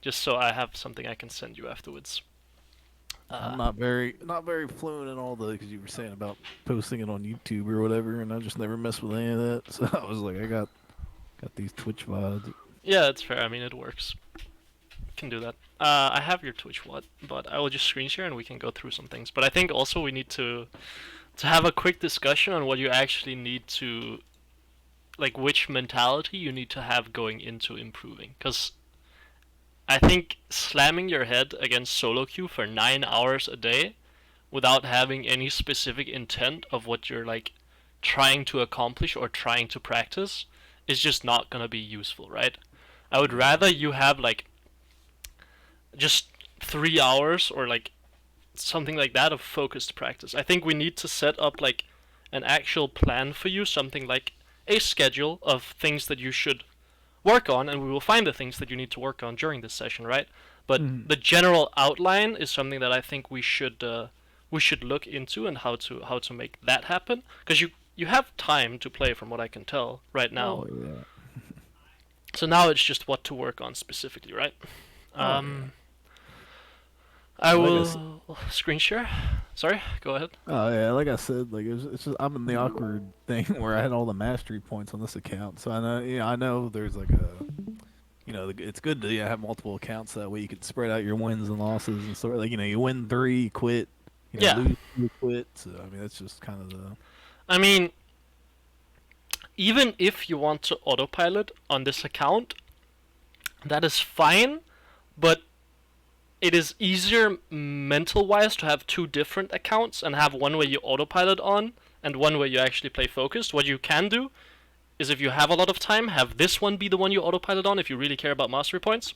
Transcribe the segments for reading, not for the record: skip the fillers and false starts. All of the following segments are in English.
just so I have something I can send you afterwards. I'm Uh, not very fluent in all the because you were saying about posting it on YouTube or whatever, and I just never mess with any of that. So I was like, I got these Twitch VODs. yeah, it's fair. I mean, it works. Can do that. I have your Twitch what, but I will just screen share and we can go through some things. But I think also we need to have a quick discussion on what you actually need to, like, which mentality you need to have going into improving. Because I think slamming your head against solo queue for 9 hours a day without having any specific intent of what you're like trying to accomplish or trying to practice is just not gonna be useful, right? I would Yeah, rather you have like just 3 hours or like something like that of focused practice. I think we need to set up like an actual plan for you, something like a schedule of things that you should work on, and we will find the things that you need to work on during this session, right? But mm, the general outline is something that I think we should look into and how to make that happen because you have time to play from what I can tell right now. oh yeah, So now it's just what to work on specifically, right? oh yeah. Um, I Like I said, will screen share. Sorry, go ahead. oh yeah, like I said, like it's just I'm in the awkward thing where I had all the mastery points on this account, so I know there's like it's good to have multiple accounts that way you can spread out your wins and losses and sort of like you win three, you quit, Yeah, lose two, quit. So I mean that's just kind of the I mean, even if you want to autopilot on this account, that is fine, but it is easier mental wise to have two different accounts and have one where you autopilot on and one where you actually play focused. What you can do is if you have a lot of time, have this one be the one you autopilot on if you really care about mastery points.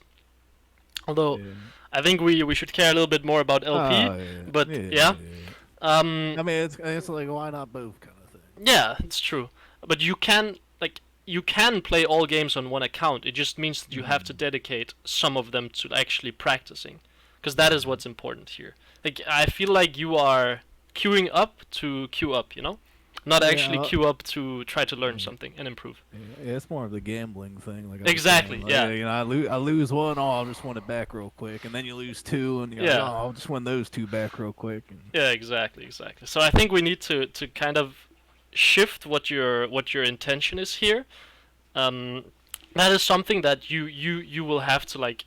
Although yeah. I think we should care a little bit more about LP, Oh yeah, but yeah, yeah. yeah. Um I mean it's like why not both kind of thing. yeah, it's true. But you can play all games on one account. It just means that you have to Mm, dedicate some of them to actually practicing, because that is yeah, what's important here. Like I feel like you are queuing up to queue up, not yeah. actually queue up to try to learn Yeah. something and improve. Yeah, it's more of the gambling thing, like I was saying. Exactly. Like, Yeah. I lose one, oh, I'll just win it back real quick, and then you lose two, and you're like, oh, Yeah. I'll just win those two back real quick. And Yeah. Exactly. Exactly. So I think we need to kind of shift what your intention is here. Um, that is something that you will have to like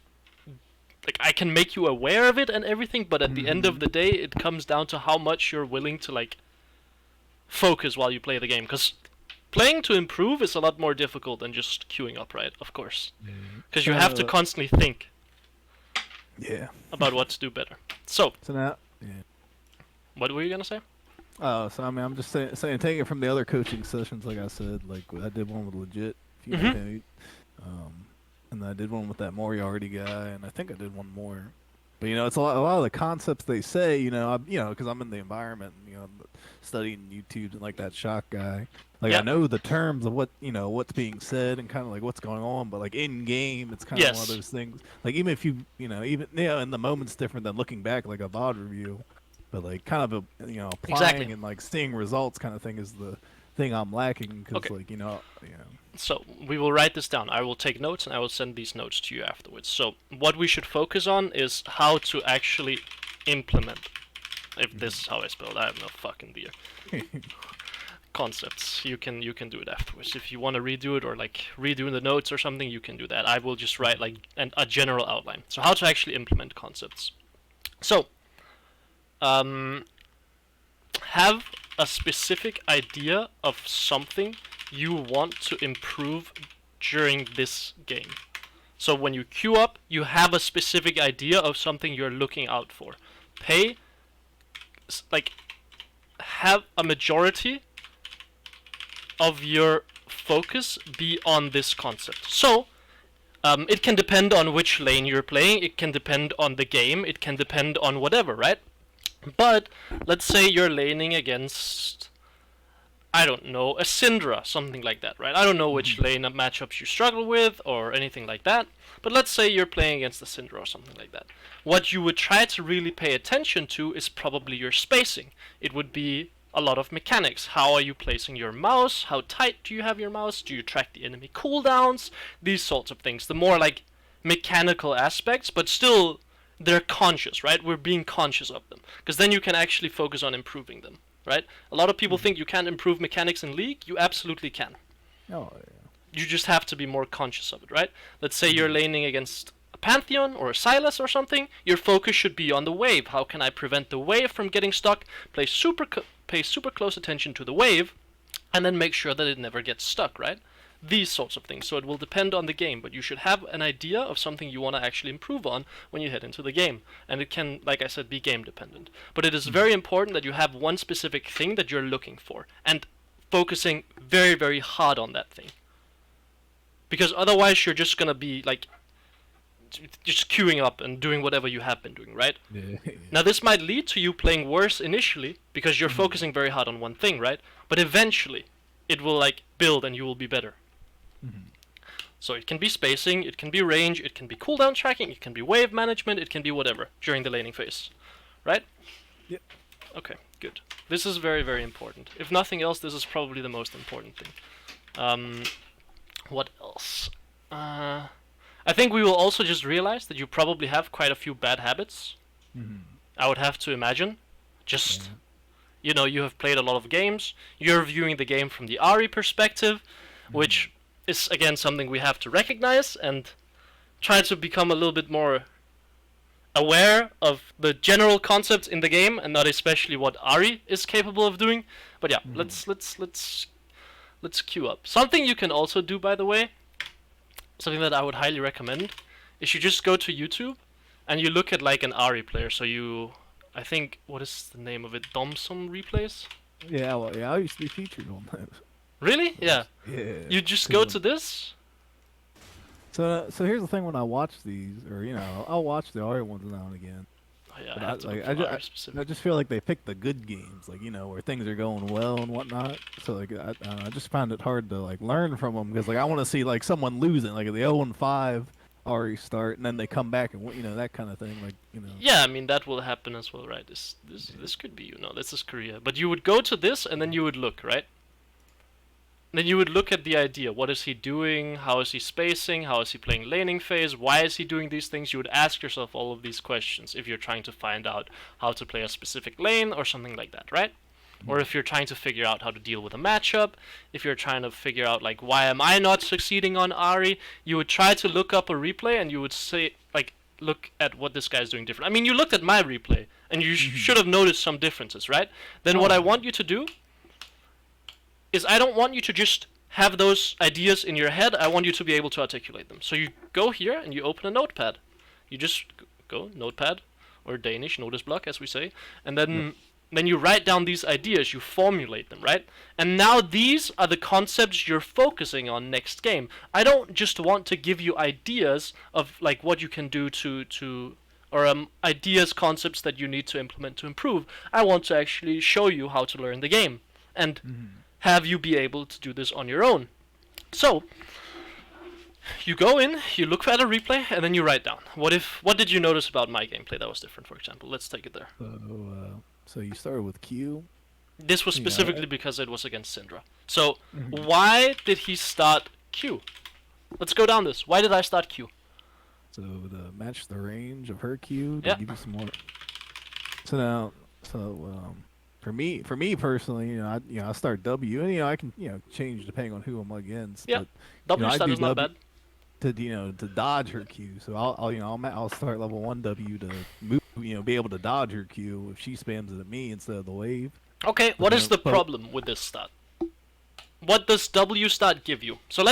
I can make you aware of it and everything, but at the end of hmm the day, it comes down to how much you're willing to like focus while you play the game. Because playing to improve is a lot more difficult than just queuing up, right? Of course, yeah, it's because you kind have to of constantly think yeah. about what to do better. So, So now, yeah. what were you gonna say? So I mean, I'm just saying, take it from the other coaching sessions, like I said, like I did one with legit, if you know Mm-hmm. him, and I did one with that Moriarty guy, and I think I did one more. But it's a lot of the concepts they say, because I'm in the environment, studying YouTube and like that shock guy. Like I Yeah. know the terms of what's being said and kind of like what's going on, but like in game, it's kind of one of Yes. those things. Like even if even in the moment's different than looking back like a VOD review, but like kind of Exactly. applying and like seeing results kind of thing is the thing I'm lacking because Okay. like So we will write this down. I will take notes and I will send these notes to you afterwards. So what we should focus on is how to actually implement. If this is how I spell it, I have no fucking idea. Concepts. You can do it afterwards. If you want to redo it or like redo the notes or something, you can do that. I will just write like a general outline. So how to actually implement concepts. So um, have a specific idea of something you want to improve during this game. So when you queue up, you have a specific idea of something you're looking out for. Pay like have a majority of your focus be on this concept. So it can depend on which lane you're playing. It can depend on the game. It can depend on whatever, right? But let's say you're laning against, I don't know, a Syndra, something like that, right? I don't know which lane matchups you struggle with or anything like that, but let's say you're playing against a Syndra or something like that. What you would try to really pay attention to is probably your spacing. It would be a lot of mechanics. How are you placing your mouse? How tight do you have your mouse? Do you track the enemy cooldowns? These sorts of things. The more like mechanical aspects, but still they're conscious, right? We're being conscious of them, because then you can actually focus on improving them, right? A lot of people think you can't improve mechanics in League. You absolutely can. Oh yeah. You just have to be more conscious of it, right? Let's say you're laning against a Pantheon or a Sylas or something. Your focus should be on the wave. How can I prevent the wave from getting stuck? Pay super close attention to the wave, and then make sure that it never gets stuck, right? These sorts of things. So it will depend on the game, but you should have an idea of something you want to actually improve on when you head into the game. And it can, like I said, be game dependent. But it is very important that you have one specific thing that you're looking for, and focusing very, very hard on that thing. Because otherwise you're just gonna be like just queuing up and doing whatever you have been doing, right? Yeah. Now this might lead to you playing worse initially because you're focusing very hard on one thing, right? But eventually it will like build and you will be better. So it can be spacing, it can be range, it can be cooldown tracking, it can be wave management, it can be whatever during the laning phase, right? Yep. Okay, good. This is very, very important. If nothing else, this is probably the most important thing. What else? I think we will also just realize that you probably have quite a few bad habits. I would have to imagine. Just, you know, you have played a lot of games. You're viewing the game from the Ahri perspective, which is, again, something we have to recognize and try to become a little bit more aware of the general concepts in the game and not especially what Ahri is capable of doing. But yeah, let's queue up. Something you can also do, by the way, something that I would highly recommend, is you just go to YouTube and you look at like an Ahri player. So you, I think, what is the name of it? Domsom replays? Yeah, well, yeah, I used to be featured on those. Really? Yeah. Yeah. You just go to this. So here's the thing: when I watch these, or I'll watch the Ahri ones now and again. Oh, yeah, But I have to look for Ahri specific. I just feel like they pick the good games, like where things are going well and whatnot. So like I just find it hard to like learn from them because like I want to see like someone losing, like the 0-5 Ahri start, and then they come back and that kind of thing, like Yeah, I mean that will happen as well, right? This could be, this is Korea. But you would go to this and then you would look, right? Then you would look at the idea. What is he doing? How is he spacing? How is he playing laning phase? Why is he doing these things? You would ask yourself all of these questions if you're trying to find out how to play a specific lane or something like that, right? Or if you're trying to figure out how to deal with a matchup, if you're trying to figure out like why am I not succeeding on Ahri, you would try to look up a replay and you would say like look at what this guy's doing different. I mean, you looked at my replay and you should have noticed some differences, right? Then what I want you to do is I don't want you to just have those ideas in your head. I want you to be able to articulate them. So you go here and you open a notepad. You just go notepad, or Danish notice block as we say, and then you write down these ideas, you formulate them, right? And now these are the concepts you're focusing on next game. I don't just want to give you ideas of like what you can do or ideas, concepts that you need to implement to improve. I want to actually show you how to learn the game and have you be able to do this on your own. So you go in, you look at a replay, and then you write down. What did you notice about my gameplay that was different, for example? Let's take it there. So you started with Q. This was specifically because it was against Syndra. So why did he start Q? Let's go down this. Why did I start Q? So to match the range of her Q, to Yeah. give you some more. For me personally, I start W, and I can change depending on who I'm against. Yeah. But, W I start do is not bad. to dodge her Q. So I'll start level 1 W to move, be able to dodge her Q if she spams it at me instead of the wave. Okay, what is the problem with this stat? What does W stat give you? So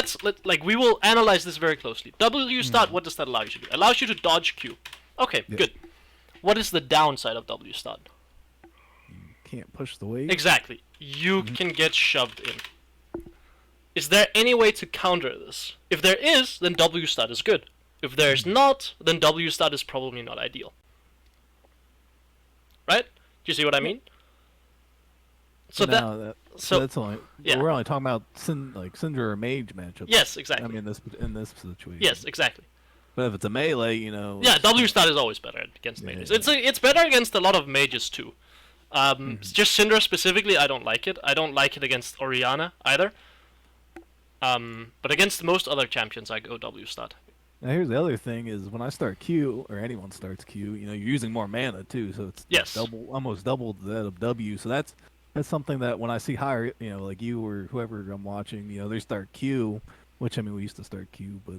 we will analyze this very closely. W stat, what does that allow you to do? Allows you to dodge Q. Okay, good. What is the downside of W stat? Can't push the wave. Exactly. You can get shoved in. Is there any way to counter this? If there is, then W stat is good. If there is not, then W stat is probably not ideal. Right? Do you see what I mean? So that's only. Yeah. We're only talking about Syndra or Mage matchups. Yes, exactly. I mean, in this situation. Yes, exactly. But if it's a melee, Yeah, W stat is always better against mages. It's better against a lot of mages too. Just Syndra specifically, I don't like it. I don't like it against Orianna either. But against most other champions, I go W stat. Now here's the other thing is when I start Q or anyone starts Q, you're using more mana too, so it's Yes. double, almost double that of W. So that's something that when I see higher, like you or whoever I'm watching, they start Q, which I mean we used to start Q, but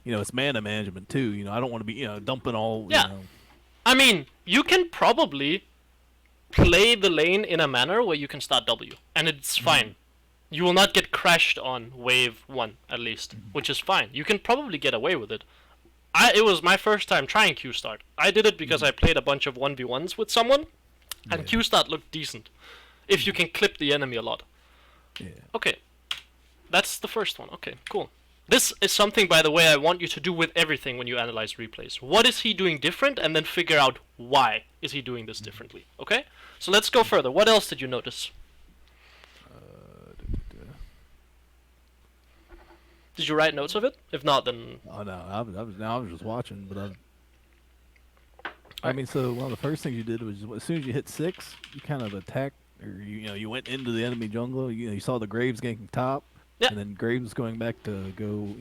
it's mana management too. I don't want to be dumping all. Yeah. I mean, you can probably play the lane in a manner where you can start W, and it's fine. You will not get crashed on wave 1, at least, which is fine. You can probably get away with it. It was my first time trying Q start. I did it because I played a bunch of 1v1s with someone, and Q start looked decent. If you can clip the enemy a lot. Yeah. Okay. That's the first one. Okay, cool. This is something, by the way, I want you to do with everything when you analyze replays. What is he doing different, and then figure out why is he doing this differently. Okay? So let's go further. What else did you notice? Did you write notes of it? If not, then... Oh no, I was just watching, but I mean, so one of the first things you did was as soon as you hit 6, you kind of attacked, or you went into the enemy jungle. You saw the Graves ganking top, Yeah. and then Graves was going back to go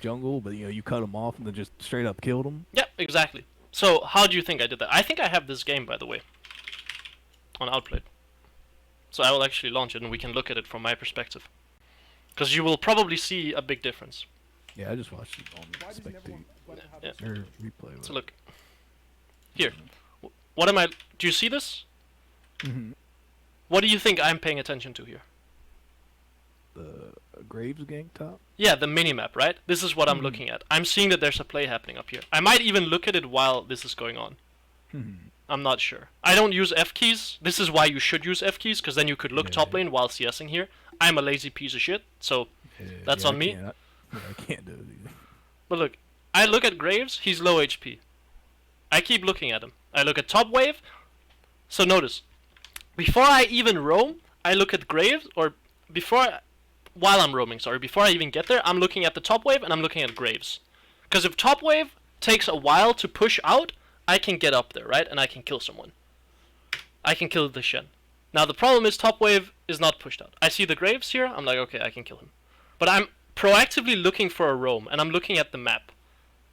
jungle, but you cut him off and then just straight up killed him. Yeah, exactly. So how do you think I did that? I think I have this game, by the way, on Outplayed. So I will actually launch it and we can look at it from my perspective. Because you will probably see a big difference. Yeah, I just watched it on spectate Yeah. or replay. So look. Here. What am I... Do you see this? Mm-hmm. What do you think I'm paying attention to here? The Graves gang top? Yeah, the minimap, right? This is what I'm looking at. I'm seeing that there's a play happening up here. I might even look at it while this is going on. I'm not sure. I don't use F keys. This is why you should use F keys, because then you could look top lane while CSing here. I'm a lazy piece of shit, so that's on me. I can't do it either. But look, I look at Graves, he's low HP. I keep looking at him. I look at top wave. So notice, before I even roam, I look at Graves, or while I'm roaming, before I even get there, I'm looking at the top wave and I'm looking at Graves. Because if top wave takes a while to push out, I can get up there, right? And I can kill someone. I can kill the Shen. Now the problem is top wave is not pushed out. I see the Graves here, I'm like, okay, I can kill him. But I'm proactively looking for a roam, and I'm looking at the map.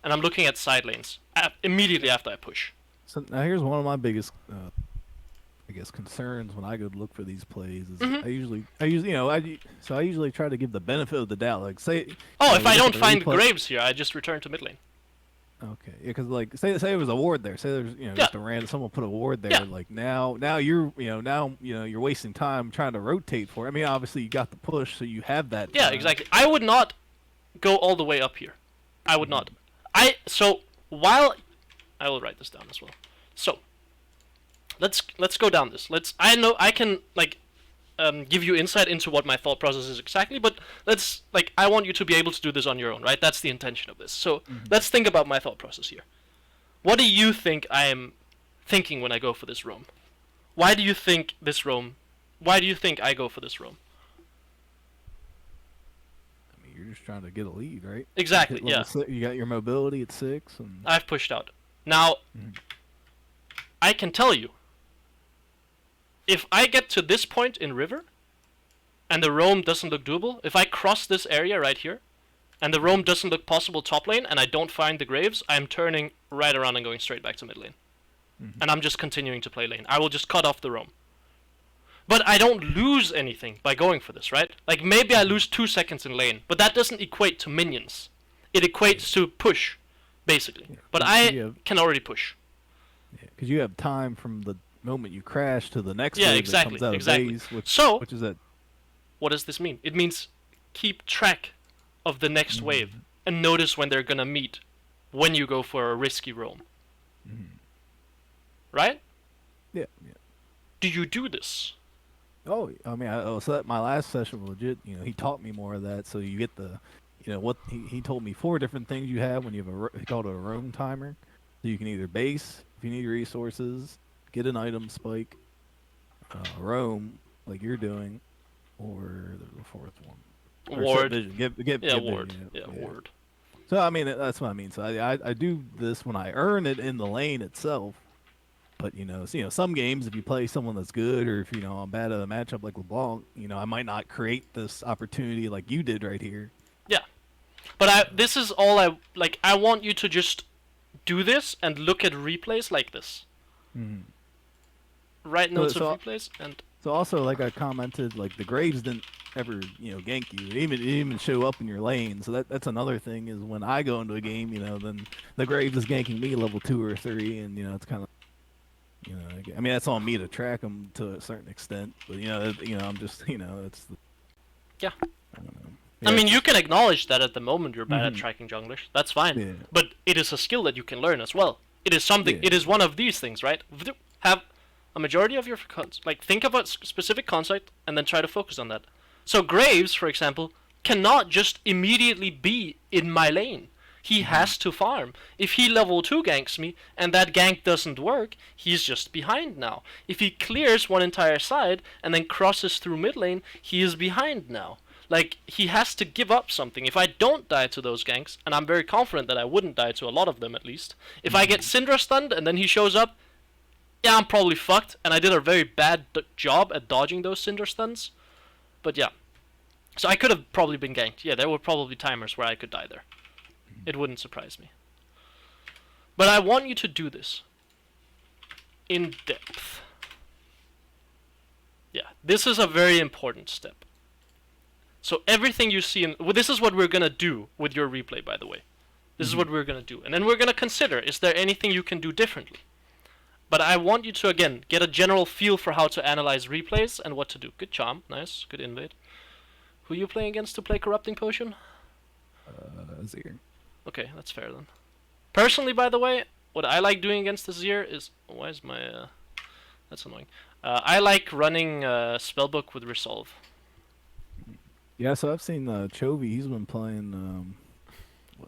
And I'm looking at side lanes, immediately after I push. So now here's one of my biggest, I guess, concerns when I go to look for these plays. Is I usually, I usually try to give the benefit of the doubt. Like say, if I don't find Graves here, I just return to mid lane. Okay, yeah, because like say it was a ward there. Say there's just a random someone put a ward there. Like now you're you're wasting time trying to rotate for it. I mean, obviously you got the push, so you have that. Yeah, exactly. I would not go all the way up here. I would not. So while I will write this down as well. So let's go down this. I know I can give you insight into what my thought process is exactly, but I want you to be able to do this on your own, right? That's the intention of this. So let's think about my thought process here. What do you think I am thinking when I go for this roam? Why do you think this roam? Why do you think I go for this roam? I mean, you're just trying to get a lead, right? Exactly. Yeah. You got your mobility at 6, and I've pushed out. Now, I can tell you, if I get to this point in river, and the roam doesn't look doable, if I cross this area right here, and the roam doesn't look possible top lane, and I don't find the Graves, I'm turning right around and going straight back to mid lane. And I'm just continuing to play lane. I will just cut off the roam. But I don't lose anything by going for this, right? Like, maybe I lose 2 seconds in lane, but that doesn't equate to minions. It equates to push, basically. Yeah, but I can already push. Yeah, because you have time from the moment you crash to the next wave exactly, that comes out of base, which is that. What does this mean? It means keep track of the next wave and notice when they're gonna meet when you go for a risky roam. Right? Yeah. Do you do this? Oh, I mean, so that my last session was legit. He taught me more of that. So you get the, what he told me 4 different things you have when you have he called it a roam timer. So you can either base if you need resources, get an item spike, roam like you're doing, or there's a 4th one. Ward. Get ward. Vision, yeah, ward. So I mean that's what I mean. So I do this when I earn it in the lane itself. But some games if you play someone that's good, or if I'm bad at a matchup like LeBlanc, I might not create this opportunity like you did right here. Yeah, But this is all I like. I want you to just do this and look at replays like this. Mhm. Write So notes of so replays and so also like I commented, like the Graves didn't ever gank you. It didn't even show up in your lane. So that's another thing is when I go into a game, then the Graves is ganking me level 2 or 3, and it's kind of I mean that's on me to track them to a certain extent, but I'm just it's yeah. I don't know. I Yeah, mean, it's you just can acknowledge that at the moment you're bad at hmm tracking junglers. That's fine. yeah. But it is a skill that you can learn as well. It is something. Yeah. It is one of these things, right? Have a majority of your like think of a specific concept and then try to focus on that. So Graves, for example, cannot just immediately be in my lane. He hmm has to farm. If he level 2 ganks me and that gank doesn't work, he's just behind now. If he clears one entire side and then crosses through mid lane, he is behind now. Like, he has to give up something. If I don't die to those ganks, and I'm very confident that I wouldn't die to a lot of them at least, if I get hmm Syndra stunned and then he shows up, yeah, I'm probably fucked, and I did a very bad job at dodging those Syndra stuns. But yeah. So I could have probably been ganked. Yeah, there were probably timers where I could die there. It wouldn't surprise me. But I want you to do this. In depth. Yeah, this is a very important step. So everything you see well, this is what we're gonna do with your replay, by the way. This is hmm what we're gonna do. And then we're gonna consider, is there anything you can do differently? But I want you to, again, get a general feel for how to analyze replays and what to do. Good charm, nice, good invade. Who are you playing against to play Corrupting Potion? Azir. Okay, that's fair then. Personally, by the way, what I like doing against Azir is... Why is my... that's annoying. I like running Spellbook with Resolve. Yeah, so I've seen Chovy. He's been playing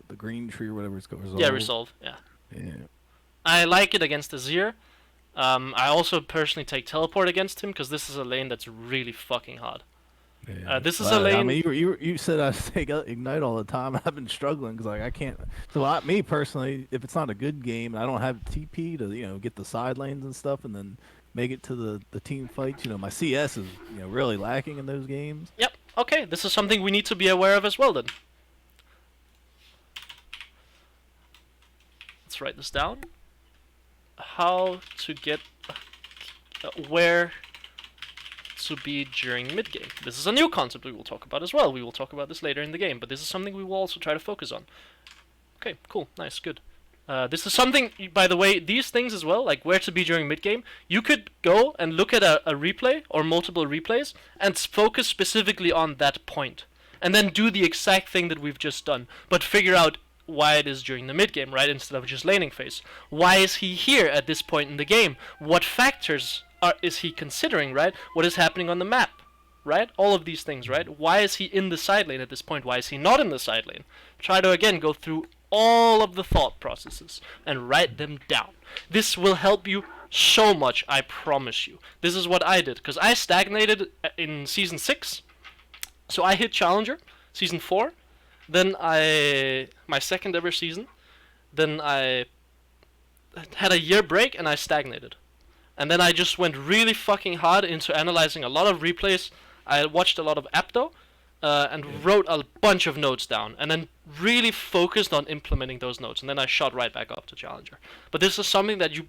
the green tree or whatever it's called. Yeah, Resolve. Resolve, yeah. Yeah. I like it against Azir. I also personally take Teleport against him, because this is a lane that's really fucking hard. Yeah. This is a lane... I mean, you said I take Ignite all the time. I've been struggling because like I can't. So me personally, if it's not a good game and I don't have TP to get the side lanes and stuff, and then make it to the team fights, my CS is really lacking in those games. Yep, okay, this is something we need to be aware of as well then. Let's write this down. How to get... where to be during mid-game. This is a new concept we will talk about as well. We will talk about this later in the game, but this is something we will also try to focus on. Okay, cool, nice, good. This is something, by the way, these things as well, like where to be during mid-game, you could go and look at a replay or multiple replays and focus specifically on that point. And then do the exact thing that we've just done, but figure out why it is during the mid-game, right, instead of just laning phase. Why is he here at this point in the game? What factors is he considering, right? What is happening on the map, right? All of these things, right? Why is he in the side lane at this point? Why is he not in the side lane? Try to, again, go through all of the thought processes and write them down. This will help you so much, I promise you. This is what I did, because I stagnated in Season 6, so I hit Challenger, Season 4, then my second ever season, then I had a year break and I stagnated. And then I just went really fucking hard into analyzing a lot of replays. I watched a lot of Apto, and wrote a bunch of notes down, and then really focused on implementing those notes, and then I shot right back up to Challenger. But this is something that you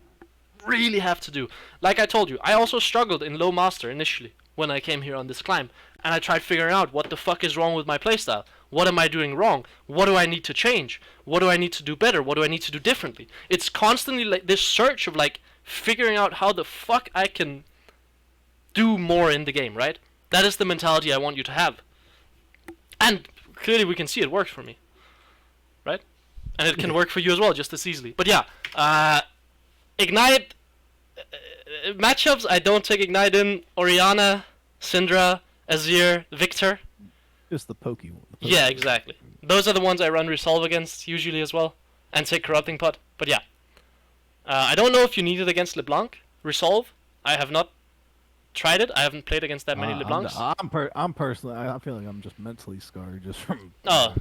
really have to do. Like I told you, I also struggled in low master initially when I came here on this climb, and I tried figuring out what the fuck is wrong with my playstyle. What am I doing wrong? What do I need to change? What do I need to do better? What do I need to do differently? It's constantly like this search of like figuring out how the fuck I can do more in the game, right? That is the mentality I want you to have. And clearly we can see it works for me, right? And it can work for you as well, just as easily. But yeah, Ignite matchups, I don't take Ignite in. Orianna, Syndra, Azir, Victor. Just the pokey one. Yeah, exactly. Those are the ones I run Resolve against, usually as well. And take Corrupting Pot. But yeah. I don't know if you need it against LeBlanc. Resolve. I have not tried it. I haven't played against that many LeBlancs. I'm personally. I feel like I'm just mentally scarred just from. Oh.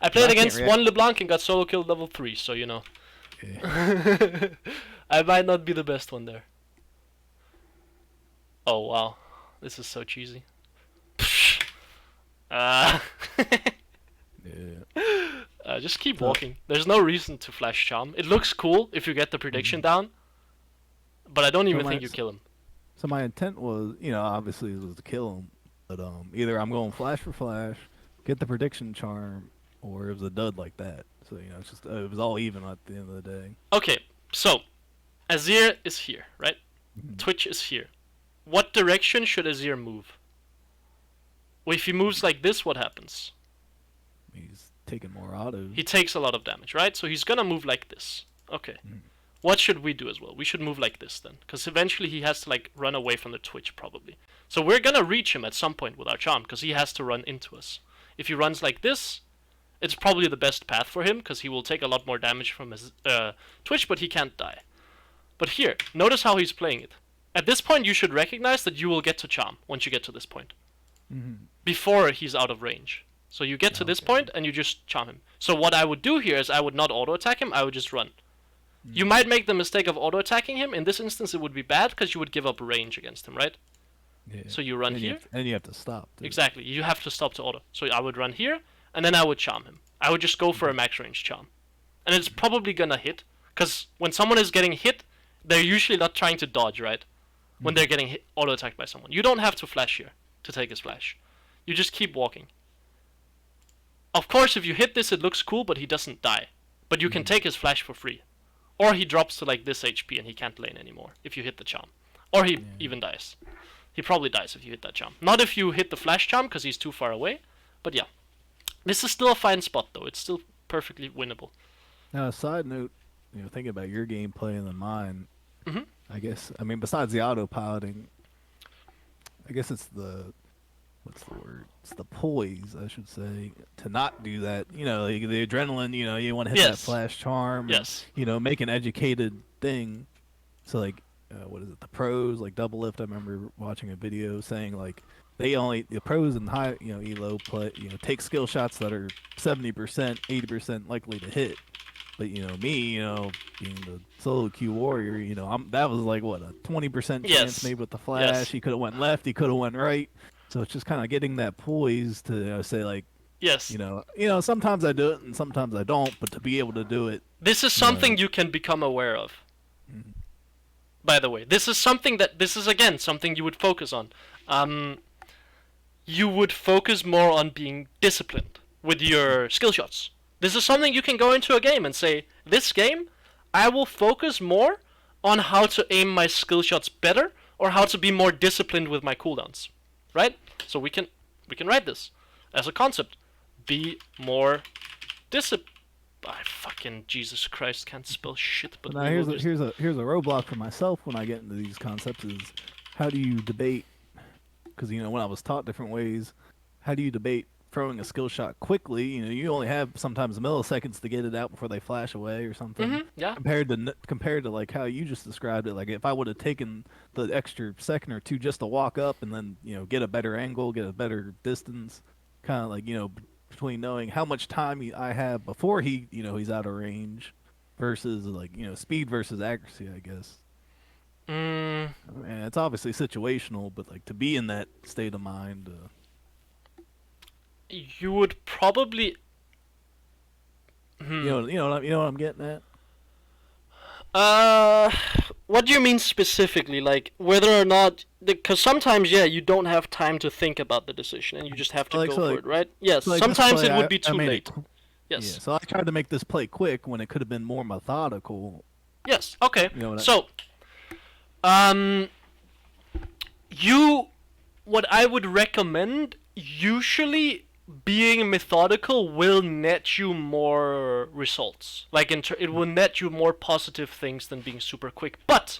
I played against one LeBlanc and got solo killed level 3, so you know. Yeah. I might not be the best one there. Oh wow. This is so cheesy. Yeah. Just keep So, walking. There's no reason to flash charm. It looks cool if you get the prediction mhm. down, but I don't so even my think you kill him. so my intent was, obviously it was to kill him, but either I'm going flash for flash, get the prediction charm, or it was a dud like that. So it's just it was all even at the end of the day. Okay, so Azir is here, right? Mhm. Twitch is here. What direction should Azir move? Well, if he moves like this, what happens? He's taking more autos. He takes a lot of damage, right? So he's gonna move like this. Okay. Mhm. What should we do as well? We should move like this then, because eventually he has to like run away from the Twitch probably. So we're gonna reach him at some point with our charm, because he has to run into us. If he runs like this, it's probably the best path for him, because he will take a lot more damage from his Twitch, but he can't die. But here, notice how he's playing it. At this point, you should recognize that you will get to charm once you get to this point, Mhm. before he's out of range. So you get to this Okay. point and you just charm him. So what I would do here is I would not auto attack him, I would just run. You Mhm. might make the mistake of auto attacking him. In this instance, it would be bad because you would give up range against him, right? Yeah. So you run And you here. have and you have to stop too. Exactly. You have to stop to auto. So I would run here, and then I would charm him. I would just go for a Mhm. max range charm. And it's probably gonna hit, because when someone is getting hit, they're usually not trying to dodge, right? When they're Mhm. getting hit, auto attacked by someone. You don't have to flash here to take his flash. You just keep walking. Of course, if you hit this, it looks cool, but he doesn't die. But you can Mhm. take his flash for free. Or he drops to like this HP and he can't lane anymore if you hit the charm. Or he Yeah. even dies. He probably dies if you hit that charm. Not if you hit the flash charm because he's too far away. But yeah. This is still a fine spot though. It's still perfectly winnable. Now, a side note, thinking about your gameplay and then mine, Hmm. I mean, besides the autopiloting, I guess it's what's the word? It's the poise, I should say, to not do that. Like the adrenaline. You want to hit that Yes. flash charm and Yes. make an educated thing. So like, what is it? The pros like double lift. I remember watching a video saying like the pros and high elo play take skill shots that are 70%, 80% likely to hit. But me, being the solo queue warrior, that was like what a 20% chance Yes. maybe with the flash. Yes. He could have went left. He could have went right. So it's just kind of getting that poise to say like, Yes. sometimes I do it and sometimes I don't. But to be able to do it, This is you know, something you can become aware of. mhm, By the way, this is again something you would focus on. You would focus more on being disciplined with your skill shots. This is something you can go into a game and say, this game, I will focus more on how to aim my skill shots better or how to be more disciplined with my cooldowns. Right? So we can write this as a concept. Be more disciplined. I fucking Jesus Christ can't spell shit, but but now we here's will a just. here's a roadblock for myself when I get into these concepts is how do you debate? Because when I was taught different ways, how do you debate throwing a skill shot quickly? You only have sometimes milliseconds to get it out before they flash away or something. Yeah. Compared to like how you just described it, like if I would have taken the extra second or two just to walk up and then get a better angle, get a better distance, kind of like between knowing how much time I have before he's out of range versus like speed versus accuracy, I guess. Mm, And it's obviously situational, but like to be in that state of mind. you would probably. You know what I'm getting at. Uh, what do you mean specifically? Like whether or not? Because sometimes, yeah, you don't have time to think about the decision, and you just have to Like go so, for like it, right? Yes. so like this Sometimes play, it would be I too made late. it. Yeah, Yes. so I tried to make this play quick when it could have been more methodical. Yes. Okay. You know what? So, um, you, what I would recommend, usually being methodical will net you more results. Like it will net you more positive things than being super quick. But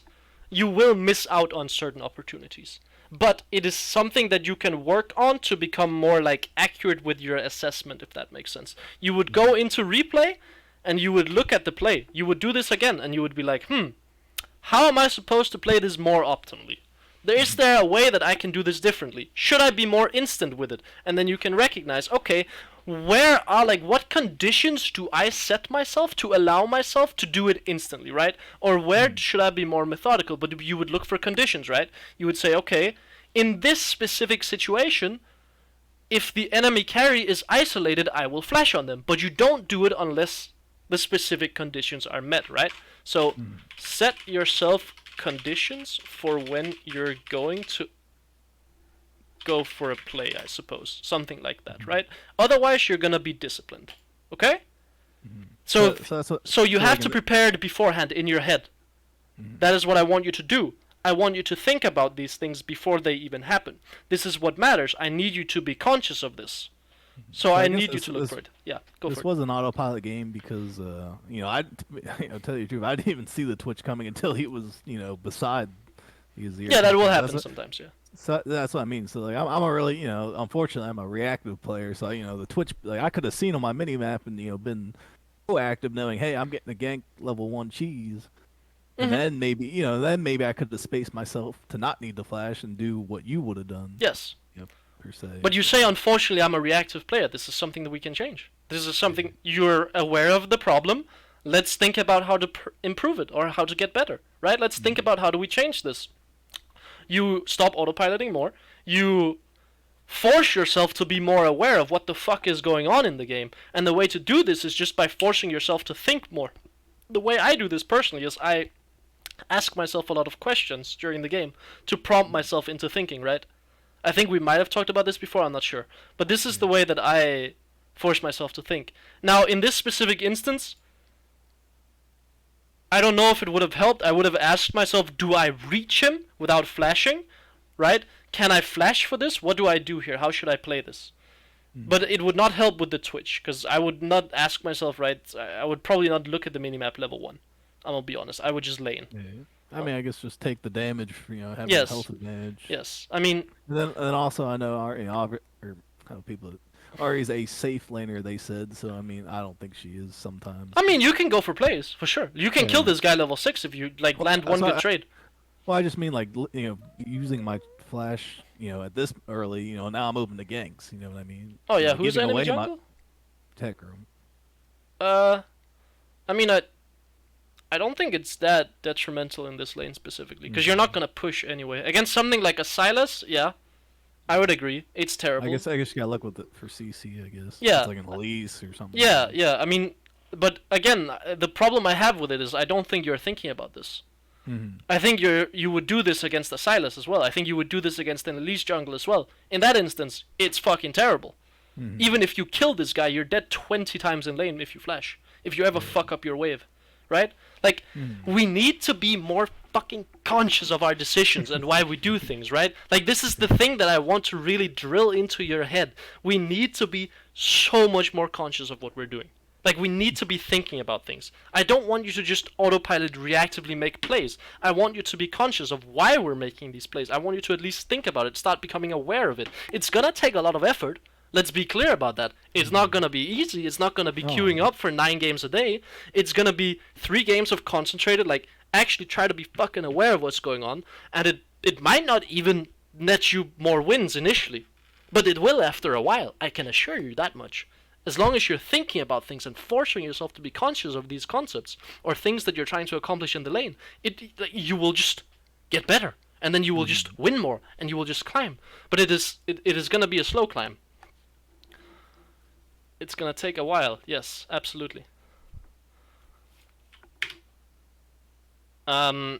you will miss out on certain opportunities. But it is something that you can work on to become more like accurate with your assessment, if that makes sense. You would go into replay and you would look at the play. You would do this again and you would be like, how am I supposed to play this more optimally? Is there a way that I can do this differently? Should I be more instant with it? And then you can recognize, okay, what conditions do I set myself to allow myself to do it instantly, right? Or where should I be more methodical? But you would look for conditions, right? You would say, okay, in this specific situation, if the enemy carry is isolated, I will flash on them. But you don't do it unless the specific conditions are met, right? So set yourself conditions for when you're going to go for a play, I suppose. Something like that, right? Otherwise, you're gonna be disciplined. Okay? So, so you have to prepare it beforehand in your head. That is what I want you to do. I want you to think about these things before they even happen. This is what matters. I need you to be conscious of this. So I need you to look for it. Yeah, go for it. This was an autopilot game because, I tell you the truth, I didn't even see the twitch coming until he was, beside his ear. Yeah, that will happen sometimes. Yeah. So that's what I mean. So like, I'm a really, unfortunately, I'm a reactive player. So the twitch, like, I could have seen on my mini map and been proactive, knowing, hey, I'm getting a gank level 1 cheese. And then maybe I could have spaced myself to not need the flash and do what you would have done. Yes. Per se. But you say, unfortunately, I'm a reactive player. This is something that we can change. This is something you're aware of the problem. Let's think about how to improve it or how to get better, right? Let's think about how do we change this. You stop autopiloting more. You force yourself to be more aware of what the fuck is going on in the game. And the way to do this is just by forcing yourself to think more. The way I do this personally is I ask myself a lot of questions during the game to prompt myself into thinking, right? I think we might have talked about this before, I'm not sure. But this is the way that I force myself to think. Now, in this specific instance, I don't know if it would have helped. I would have asked myself, do I reach him without flashing? Right? Can I flash for this? What do I do here? How should I play this? But it would not help with the twitch, because I would not ask myself, right? I would probably not look at the minimap level 1. I'm gonna be honest. I would just lane. Yeah. I mean, I guess just take the damage for having Yes. health advantage. Yes. I mean, and then also I know people. Ahri's a safe laner, they said. So I mean, I don't think she is sometimes. I mean, you can go for plays for sure. You can kill this guy level 6 if you land one good trade. Well, I just mean using my flash. At this early. Now I'm moving to ganks. You know what I mean? Oh yeah, who's the enemy jungle? Tech room. I mean, I don't think it's that detrimental in this lane specifically, because you're not gonna push anyway. Against something like a Silas, yeah, I would agree. It's terrible. I guess you gotta look with it for CC. I guess. Yeah. It's like an Elise or something. Yeah, yeah. I mean, but again, the problem I have with it is I don't think you're thinking about this. I think you would do this against a Silas as well. I think you would do this against an Elise jungle as well. In that instance, it's fucking terrible. Even if you kill this guy, you're dead 20 times in lane if you flash. If you ever fuck up your wave. Right? Like, we need to be more fucking conscious of our decisions and why we do things, right? Like, this is the thing that I want to really drill into your head. We need to be so much more conscious of what we're doing. Like, we need to be thinking about things. I don't want you to just autopilot reactively make plays. I want you to be conscious of why we're making these plays. I want you to at least think about it, start becoming aware of it. It's gonna take a lot of effort. Let's be clear about that. It's not going to be easy. It's not going to be queuing up for 9 games a day. It's going to be 3 games of concentrated, actually try to be fucking aware of what's going on. And it might not even net you more wins initially. But it will after a while. I can assure you that much. As long as you're thinking about things and forcing yourself to be conscious of these concepts or things that you're trying to accomplish in the lane, you will just get better. And then you will just win more. And you will just climb. But it is going to be a slow climb. It's gonna take a while. Yes, absolutely. Okay.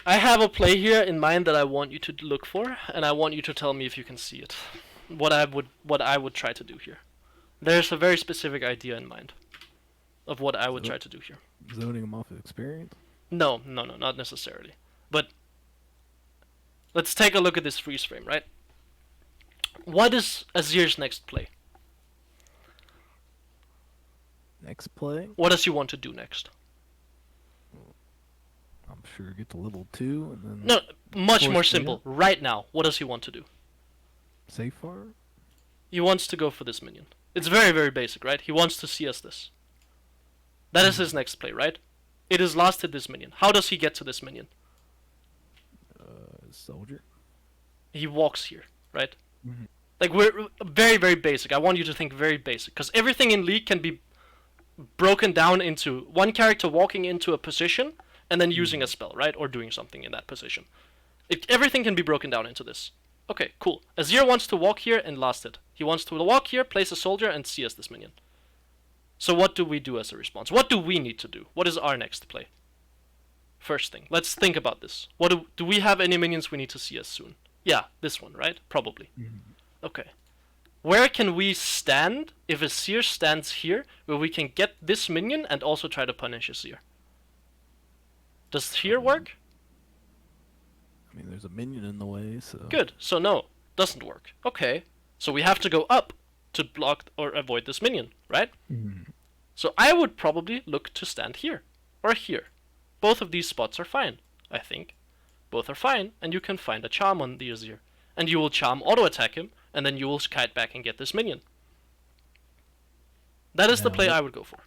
I have a play here in mind that I want you to look for, and I want you to tell me if you can see it. What I would try to do here. There's a very specific idea in mind of what I would try to do here. Zoning them off of experience? No, not necessarily. But let's take a look at this freeze frame, right? What is Azir's next play? Next play? What does he want to do next? I'm sure get to level 2 and then... No, much more simple. Right now, what does he want to do? Safe far? He wants to go for this minion. It's very, very basic, right? He wants to CS this. That is his next play, right? It is last hit this minion. How does he get to this minion? Soldier. He walks here, right? Like, we're very, very basic. I want you to think very basic, because everything in League can be broken down into one character walking into a position and then using a spell, right? Or doing something in that position. Everything can be broken down into this. Okay, cool. Azir wants to walk here and last it. He wants to walk here, place a soldier, and CS this minion. So what do we do as a response? What do we need to do? What is our next play? First thing, let's think about this. What do we have any minions we need to CS soon? Yeah, this one, right? Probably. Okay. Where can we stand if Azir stands here, where we can get this minion and also try to punish Azir? Does here work? I mean, there's a minion in the way, so... Good. So no, doesn't work. Okay. So we have to go up to block or avoid this minion, right? So I would probably look to stand here or here. Both of these spots are fine, I think. Both are fine, and you can find a charm on the Azir. And you will charm auto-attack him, and then you will kite back and get this minion. That is the play I would go for.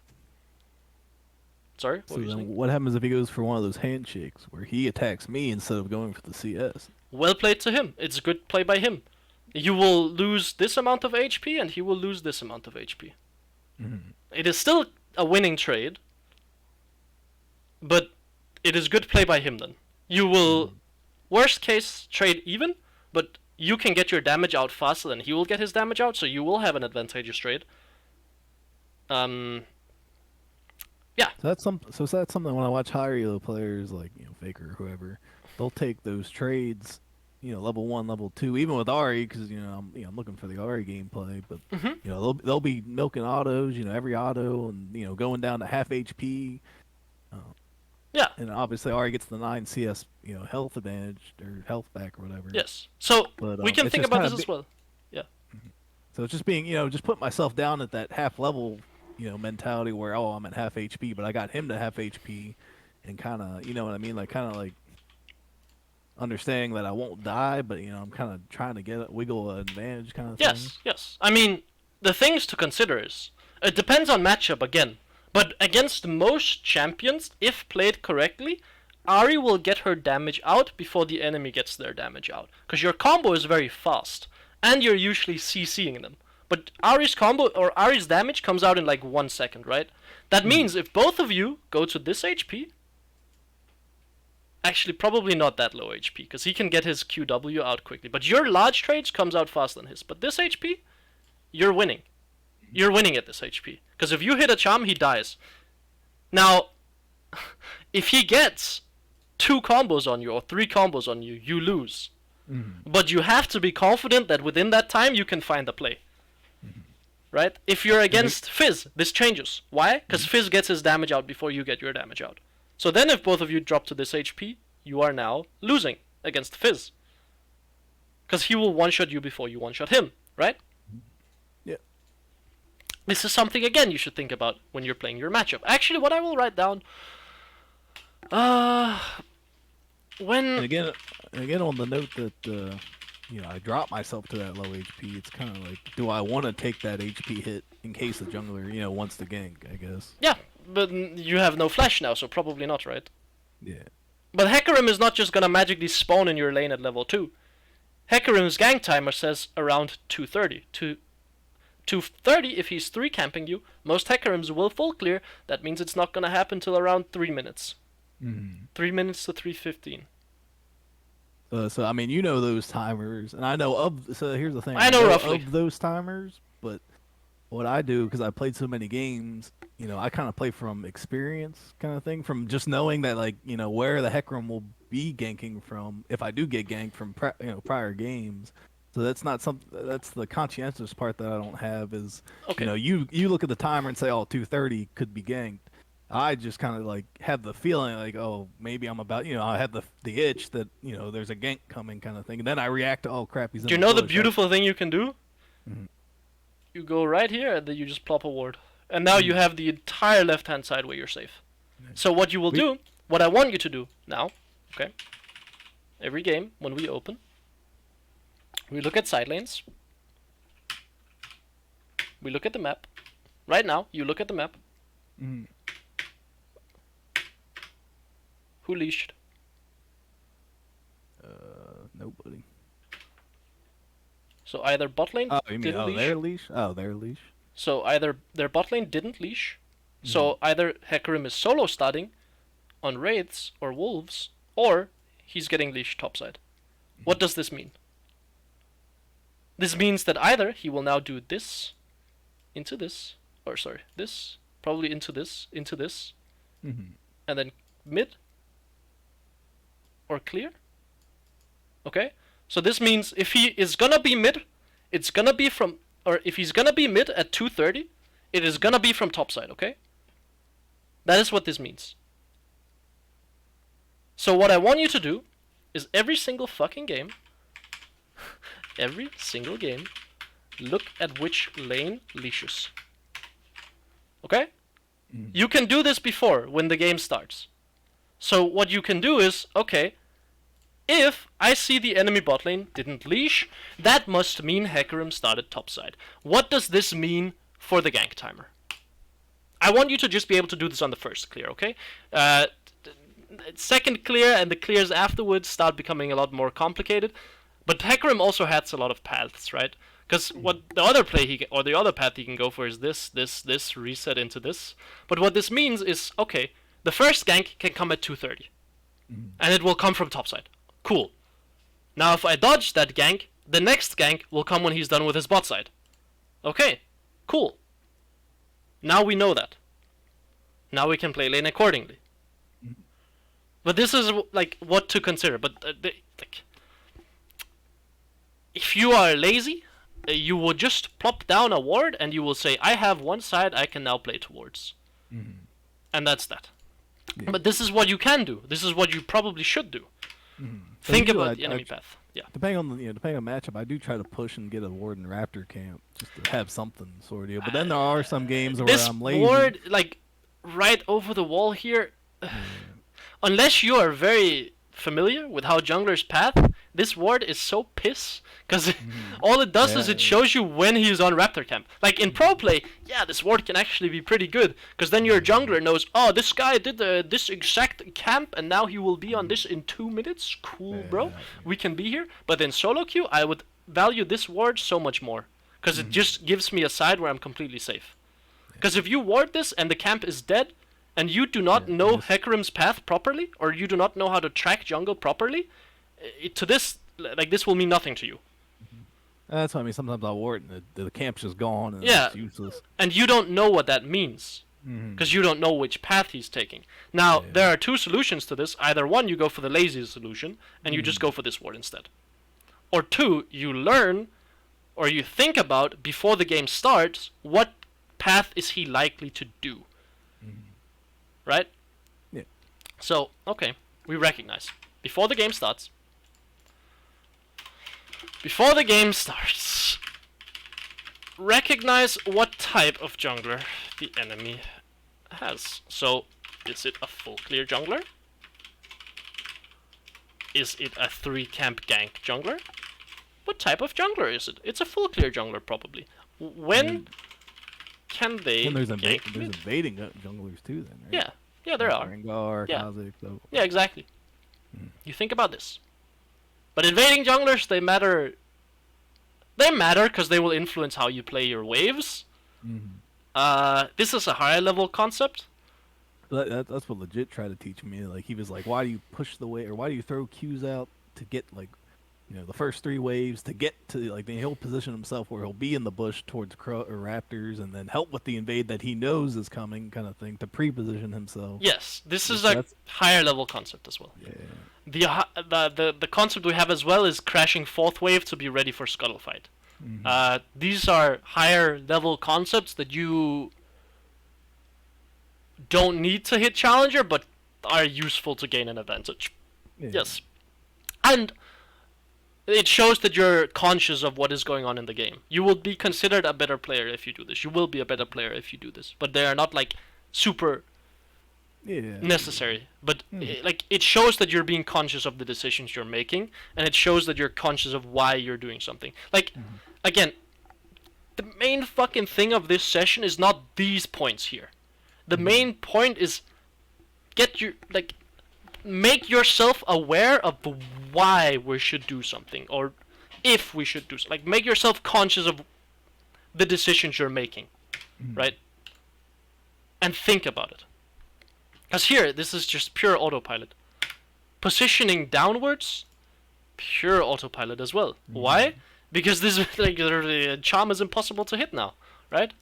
Sorry? So then what happens if he goes for one of those handshakes, where he attacks me instead of going for the CS? Well played to him. It's a good play by him. You will lose this amount of HP, and he will lose this amount of HP. It is still a winning trade, but it is good play by him then. You will, worst case, trade even, but you can get your damage out faster than he will get his damage out, so you will have an advantageous trade. Yeah. So that's something when I watch higher elo players like Faker or whoever, they'll take those trades, level 1, level 2, even with Ahri, because I'm looking for the Ahri gameplay, but they'll be milking autos, every auto, and going down to half HP. Yeah. And obviously Ahri gets the 9 CS, health advantage or health back or whatever. Yes. So but, we can think about this as well. Yeah. So it's just being, just putting myself down at that half level, mentality where I'm at half HP, but I got him to half HP, and kind of, you know what I mean, like kind of like understanding that I won't die, but I'm kind of trying to wiggle an advantage kind of thing. Yes. I mean, the things to consider is it depends on matchup again, but against most champions, if played correctly, Ahri will get her damage out before the enemy gets their damage out, because your combo is very fast, and you're usually CCing them. But Ahri's combo or Ahri's damage comes out in like 1 second, right? That means if both of you go to this HP, actually probably not that low HP, because he can get his QW out quickly. But your large trades comes out faster than his. But this HP, you're winning. You're winning at this HP. Because if you hit a charm, he dies. Now, if he gets 2 combos on you or 3 combos on you, you lose. But you have to be confident that within that time you can find a play. Right? If you're against Fizz, this changes. Why? Because Fizz gets his damage out before you get your damage out. So then if both of you drop to this HP, you are now losing against Fizz. Because he will one-shot you before you one-shot him, right? Yeah. This is something, again, you should think about when you're playing your matchup. Actually, what I will write down... And again on the note that... I drop myself to that low HP. It's kind of like, do I want to take that HP hit in case the jungler, wants to gank, I guess. Yeah, but you have no flash now, so probably not, right? Yeah. But Hecarim is not just gonna magically spawn in your lane at level 2. Hecarim's gank timer says around 230. 230 if he's 3 camping you. Most Hecarims will full clear. That means it's not gonna happen till around 3 minutes. 3 minutes to 3:15. So I mean, those timers, and I know so here's the thing. I know roughly of those timers, but what I do, because I played so many games, I kind of play from experience, kind of thing, from just knowing that, like, where the Hecarim will be ganking from if I do get ganked from prior games. So that's not that's the conscientious part that I don't have is, okay. You look at the timer and say, oh, 230 could be ganked. I just kind of like have the feeling like, oh, maybe I'm about, I have the itch that, there's a gank coming kind of thing. And then I react to, oh, crap, he's in Do you know the beautiful thing you can do? You go right here and then you just plop a ward. And now you have the entire left-hand side where you're safe. So what you will do, what I want you to do now, okay, every game when we open, we look at side lanes. We look at the map. Right now, you look at the map. Who leashed? Nobody. So either bot lane didn't leash. Their leash? Oh, their leash. So either their bot lane didn't leash. So either Hecarim is solo starting on Wraiths or Wolves, or he's getting leashed topside. What does this mean? This means that either he will now do this into this, or sorry, this, probably into this, Mm-hmm. and then mid, or clear. Okay? So this means if he is gonna be mid, it's gonna be from, or if he's gonna be mid at 230, it is gonna be from topside, okay? That is what this means. So what I want you to do is every single fucking game, look at which lane leashes. Okay? You can do this before, when the game starts. So what you can do is, okay, if I see the enemy bot lane didn't leash, that must mean Hecarim started topside. What does this mean for the gank timer? I want you to just be able to do this on the first clear, okay? Second clear and the clears afterwards start becoming a lot more complicated. But Hecarim also has a lot of paths, right? Because what the other the other path he can go for is this, reset into this. But what this means is, okay, the first gank can come at 230. And it will come from topside. Cool. Now if I dodge that gank, the next gank will come when he's done with his bot side. Okay, cool. Now we know that. Now we can play lane accordingly. But this is like what to consider. But like, if you are lazy, you will just plop down a ward and you will say, I have one side I can now play towards. And that's that. Yeah. But this is what you can do. This is what you probably should do. Think about the enemy path. Yeah. Depending on the matchup, I do try to push and get a ward in Raptor camp just to have something sort of deal. But then there are some games where I'm lazy. This ward, like right over the wall here, unless you are very familiar with how jungler's path, this ward is so piss. Because all it does is it shows you when he's on Raptor camp. Like in pro play, yeah, this ward can actually be pretty good. Because then your jungler knows, oh, this guy did this exact camp and now he will be on this in 2 minutes. Cool, bro. We can be here. But in solo queue, I would value this ward so much more. Because it just gives me a side where I'm completely safe. Because if you ward this and the camp is dead, and you do not know Hecarim's path properly, or you do not know how to track jungle properly, this will mean nothing to you. That's what I mean. Sometimes I'll ward and the camp's just gone and it's useless. And you don't know what that means. Because you don't know which path he's taking. Now, there are two solutions to this. Either one, you go for the laziest solution, and you just go for this ward instead. Or two, you learn, or you think about, before the game starts, what path is he likely to do. Right? Yeah. So, okay, we recognize. Before the game starts, recognize what type of jungler the enemy has. So, is it a full clear jungler? Is it a 3 camp gank jungler? What type of jungler is it? It's a full clear jungler, probably. When can they there's gank there's invading junglers too then, right? Yeah, there are. Rengar, Yeah. Kha'Zix, so. Yeah, exactly. You think about this. But invading junglers, they matter. They matter because they will influence how you play your waves. This is a higher level concept. That's what Legit tried to teach me. Like he was like, why do you push the wave, or why do you throw Qs out to get like, the first 3 waves to get to like, then he'll position himself where he'll be in the bush towards Raptors and then help with the invade that he knows is coming, kind of thing, to pre-position himself. Yes, this is a higher level concept as well. Yeah. The concept we have as well is crashing 4th wave to be ready for scuttle fight. These are higher level concepts that you don't need to hit challenger, but are useful to gain an advantage. Yes, and it shows that you're conscious of what is going on in the game. You will be considered a better player if you do this. You will be a better player if you do this. But they are not like super necessary. But like it shows that you're being conscious of the decisions you're making, and it shows that you're conscious of why you're doing something. Like again, the main fucking thing of this session is not these points here. The main point is make yourself aware of why we should do something, or if we should do something. Like, make yourself conscious of the decisions you're making, right? And think about it. Because here, this is just pure autopilot. Positioning downwards pure autopilot as well. Why? Because this like the charm is impossible to hit now, right?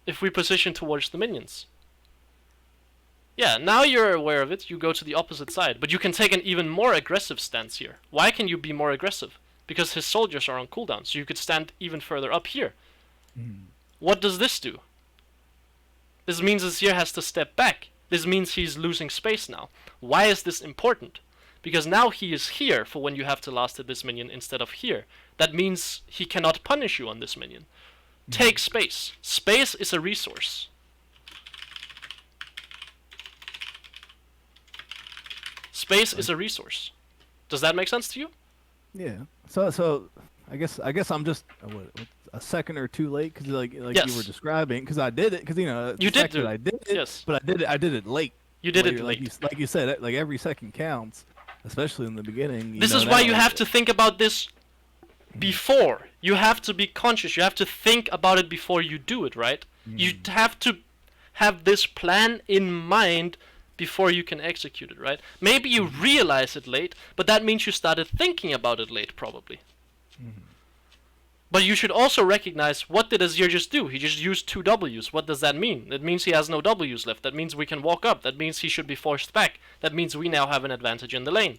If we position towards the minions. Yeah, now you're aware of it, you go to the opposite side, but you can take an even more aggressive stance here. Why can you be more aggressive? Because his soldiers are on cooldown, so you could stand even further up here. What does this do? This means Azir has to step back. This means he's losing space now. Why is this important? Because now he is here for when you have to last hit this minion instead of here. That means he cannot punish you on this minion. Take space. Space is a resource. Space is a resource. Does that make sense to you? Yeah. So I guess I'm just a second or two late because like Yes. you were describing because I did it because You did do it. I did it. Yes. But I did it late. You did it like late. Like you said, like every second counts, especially in the beginning. This is why you have to think about this before. You have to be conscious. You have to think about it before you do it, right? You have to have this plan in mind before you can execute it, right? Maybe you realize it late, but that means you started thinking about it late, probably. But you should also recognize, what did Azir just do? He just used 2 Ws. What does that mean? That means he has no Ws left. That means we can walk up. That means he should be forced back. That means we now have an advantage in the lane.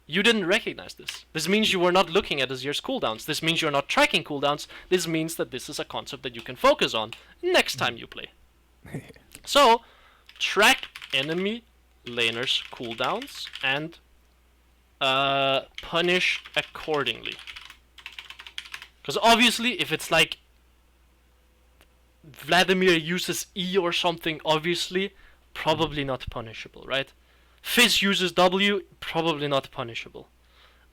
You didn't recognize this. This means you were not looking at Azir's cooldowns. This means you're not tracking cooldowns. This means that this is a concept that you can focus on next time you play. So, track enemy laners' cooldowns and punish accordingly. Because obviously, if it's like Vladimir uses E or something, obviously, probably not punishable, right? Fizz uses W, probably not punishable.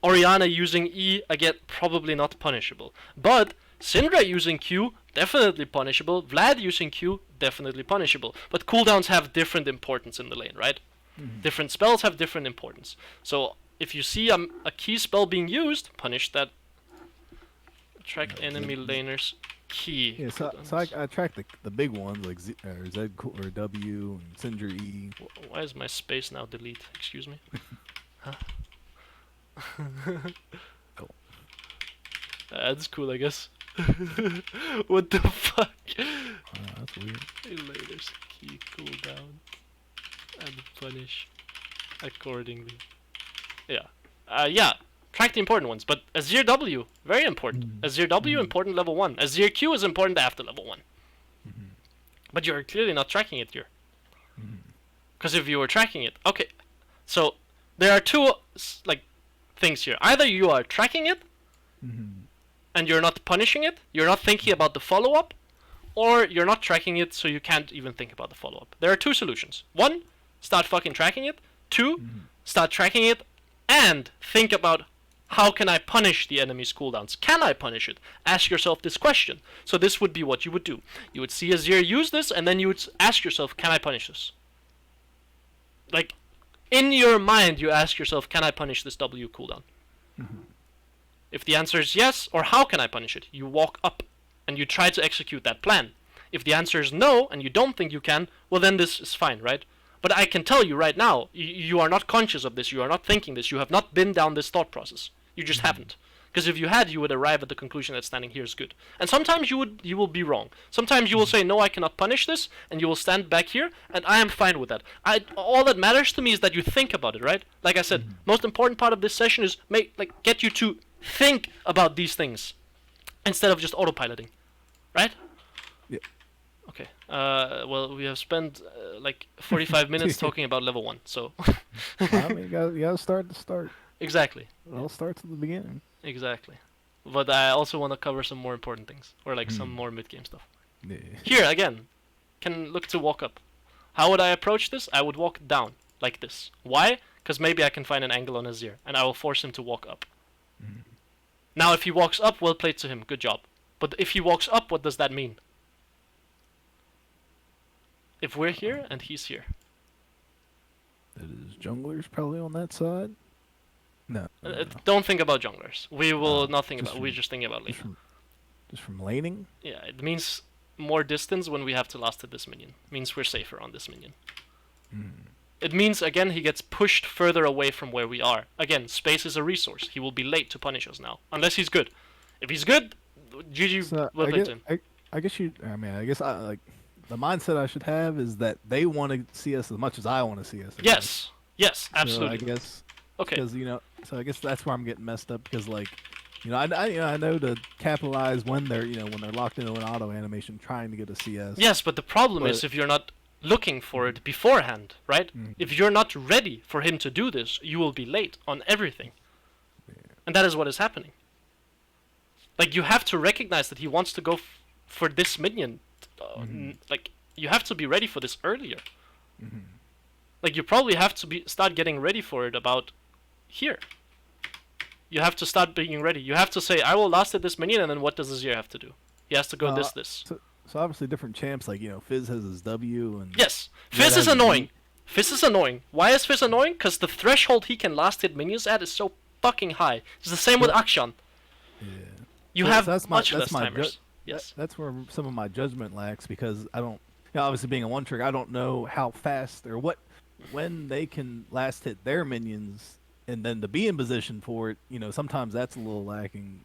Orianna using E, again, probably not punishable. But Syndra using Q, definitely punishable. Vlad using Q, definitely punishable. But cooldowns have different importance in the lane, right? Different spells have different importance. So if you see a key spell being used, punish that. Track enemy laners key. Yeah, so I track the big ones like Z or W and Syndra E. Why is my space now delete? Excuse me. Huh? Cool. That's cool, I guess. What the fuck? That's weird. Laners key cooldown and punish accordingly. Yeah. Yeah. Track the important ones, but Azir W, very important. Azir W, important level 1. Azir Q is important after level 1. But you're clearly not tracking it here. Because if you were tracking it... Okay, so there are two like things here. Either you are tracking it, and you're not punishing it, you're not thinking about the follow-up, or you're not tracking it so you can't even think about the follow-up. There are two solutions. 1, start fucking tracking it. 2, start tracking it, and think about, how can I punish the enemy's cooldowns? Can I punish it? Ask yourself this question. So this would be what you would do. You would see Azir use this, and then you would ask yourself, can I punish this? Like, in your mind, you ask yourself, can I punish this W cooldown? If the answer is yes, or how can I punish it? You walk up, and you try to execute that plan. If the answer is no, and you don't think you can, well then this is fine, right? But I can tell you right now, you are not conscious of this, you are not thinking this, you have not been down this thought process. You just haven't. Because if you had, you would arrive at the conclusion that standing here is good. And sometimes you will be wrong. Sometimes you will say, no, I cannot punish this, and you will stand back here, and I am fine with that. All that matters to me is that you think about it, right? Like I said, most important part of this session is get you to think about these things instead of just autopiloting, right? Yeah. Okay. Well, we have spent like 45 minutes talking about level 1, so... I mean, you gotta start to start. Exactly. It all starts at the beginning. Exactly. But I also want to cover some more important things, or like some more mid-game stuff. Yeah. Here, again, can look to walk up. How would I approach this? I would walk down, like this. Why? Because maybe I can find an angle on Azir, and I will force him to walk up. Now, if he walks up, well played to him, good job. But if he walks up, what does that mean? If we're here, and he's here. That is junglers probably on that side. No. Don't think about junglers. We will not think about. We're just thinking about lane. Just from laning. Yeah, it means more distance when we have to last hit this minion. It means we're safer on this minion. It means, again, he gets pushed further away from where we are. Again, space is a resource. He will be late to punish us now. Unless he's good. If he's good, GG, So well played to him. I guess you. I mean, I guess I like the mindset I should have is that they want to see us as much as I want to see us. I guess. Yes, So absolutely. I guess Okay. because so I guess that's where I'm getting messed up because like, I know to capitalize when they're when they're locked into an auto animation trying to get a CS. Yes, but the problem is But- if you're not looking for it beforehand, right? Mhm. If you're not ready for him to do this, you will be late on everything. And that is what is happening. Like, you have to recognize that he wants to go for this minion. Like, you have to be ready for this earlier. Like, you probably have to start getting ready for it about here. You have to start being ready. You have to say, I will last at this minion, and then what does Azir have to do? He has to go this. So obviously different champs like Fizz has his W and Yes, Yeah, Fizz is that'd be annoying. Fizz is annoying. Why is Fizz annoying? Because the threshold he can last hit minions at is so fucking high. It's the same with Akshan. yeah. You So have that's much that's less my timers. Yes. That's where some of my judgment lacks because I don't. Obviously being a one trick, I don't know how fast or when they can last hit their minions, and then to be in position for it. Sometimes that's a little lacking.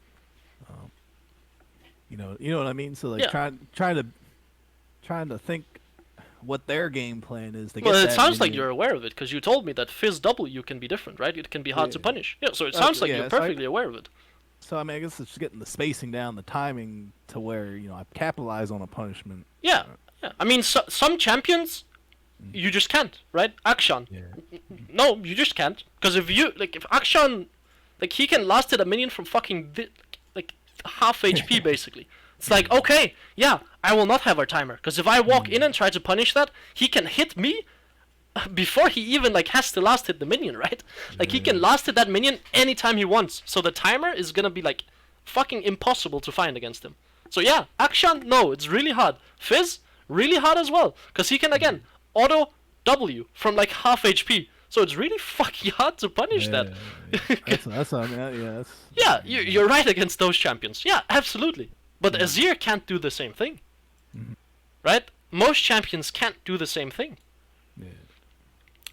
You know what I mean. So like Yeah. trying to think what their game plan is to get Well, it that sounds like minion. you're aware of it because you told me that Fizz W can be different, right? It can be hard to Yeah. punish. Yeah, so it sounds like yeah, you're so I- perfectly aware of it. So I mean, I guess it's just getting the spacing down, the timing to where I capitalize on a punishment. Yeah, yeah. I mean, some champions, you just can't, right? Akshan. Yeah. No, you just can't. Because if Akshan, like, he can last hit a minion from fucking, like, half HP, basically. It's like, okay, yeah, I will not have our timer. Because if I walk in and try to punish that, he can hit me before he even, like, has to last hit the minion, right? Like, he can last hit that minion anytime he wants. So the timer is gonna be, like, fucking impossible to find against him. So yeah, Akshan, no, it's really hard. Fizz, really hard as well. Because he can, again, auto W from, like, half HP. So it's really fucking hard to punish that. That's what I mean. Yeah, that's. Yeah, you're right against those champions. Yeah, absolutely. But Azir can't do the same thing. Right? Most champions can't do the same thing. Yeah.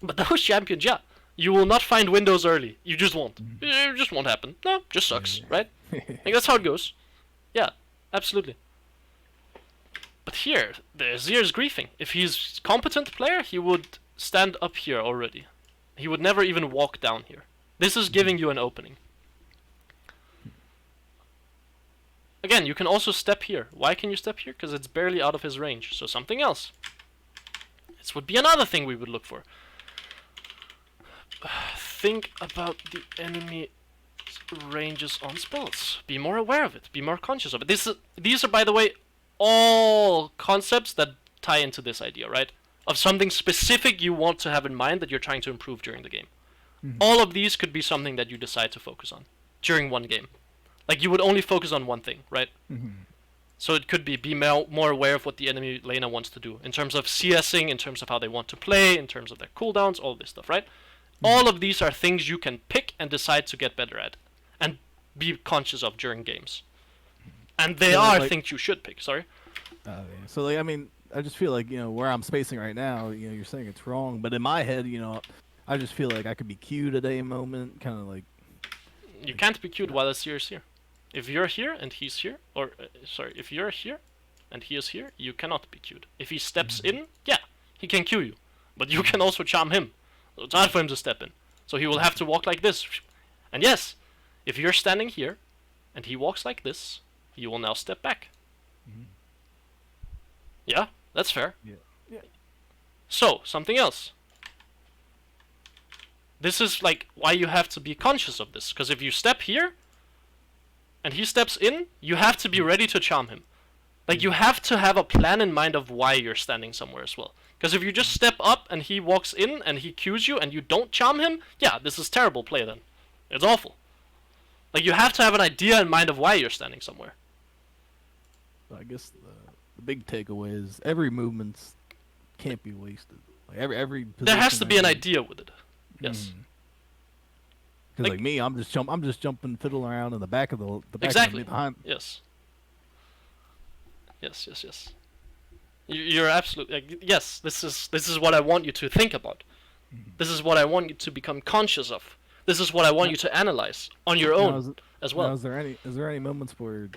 But those champions, yeah, you will not find windows early. You just won't. It just won't happen. No, just sucks, right? Like, that's how it goes. Yeah, absolutely. But here, the Azir is griefing. If he's competent player, he would stand up here already. He would never even walk down here. This is giving you an opening. Again, you can also step here. Why can you step here? Because it's barely out of his range. So something else. This would be another thing we would look for. Think about the enemy ranges on spells. Be more aware of it. Be more conscious of it. These are, by the way, all concepts that tie into this idea, right? Of something specific you want to have in mind that you're trying to improve during the game. All of these could be something that you decide to focus on during one game. Like, you would only focus on one thing, right? So it could be more aware of what the enemy laner wants to do in terms of CSing, in terms of how they want to play, in terms of their cooldowns, all this stuff, right? All of these are things you can pick and decide to get better at and be conscious of during games. And they So, are like- things you should pick, sorry. Yeah. So like, I mean, I just feel like where I'm spacing right now. You're saying it's wrong, but in my head, I just feel like I could be queued at a moment, kind of like. You can't be queued while Azir is here. If you're here and he's here, or sorry, if you're here and he is here, you cannot be queued. If he steps in, yeah, he can queue you, but you can also charm him. So it's hard for him to step in. So he will have to walk like this. And yes, if you're standing here and he walks like this, you will now step back. Yeah, that's fair. Yeah. So, something else. This is like why you have to be conscious of this, because if you step here and he steps in, you have to be ready to charm him. Like, you have to have a plan in mind of why you're standing somewhere as well. Because if you just step up and he walks in and he cues you and you don't charm him, yeah, this is terrible play then. It's awful. Like, you have to have an idea in mind of why you're standing somewhere. So I guess the big takeaway is every movement can't be wasted. Like every. There has to position be an I idea with it. Yes. Because Like- like me, I'm just jumping, fiddling around in the back of the back Exactly. of the behind. Yes. Yes. You're absolutely, like, yes. This is what I want you to think about. This is what I want you to become conscious of. This is what I want you to analyze on your Now, own as well. is there any moments where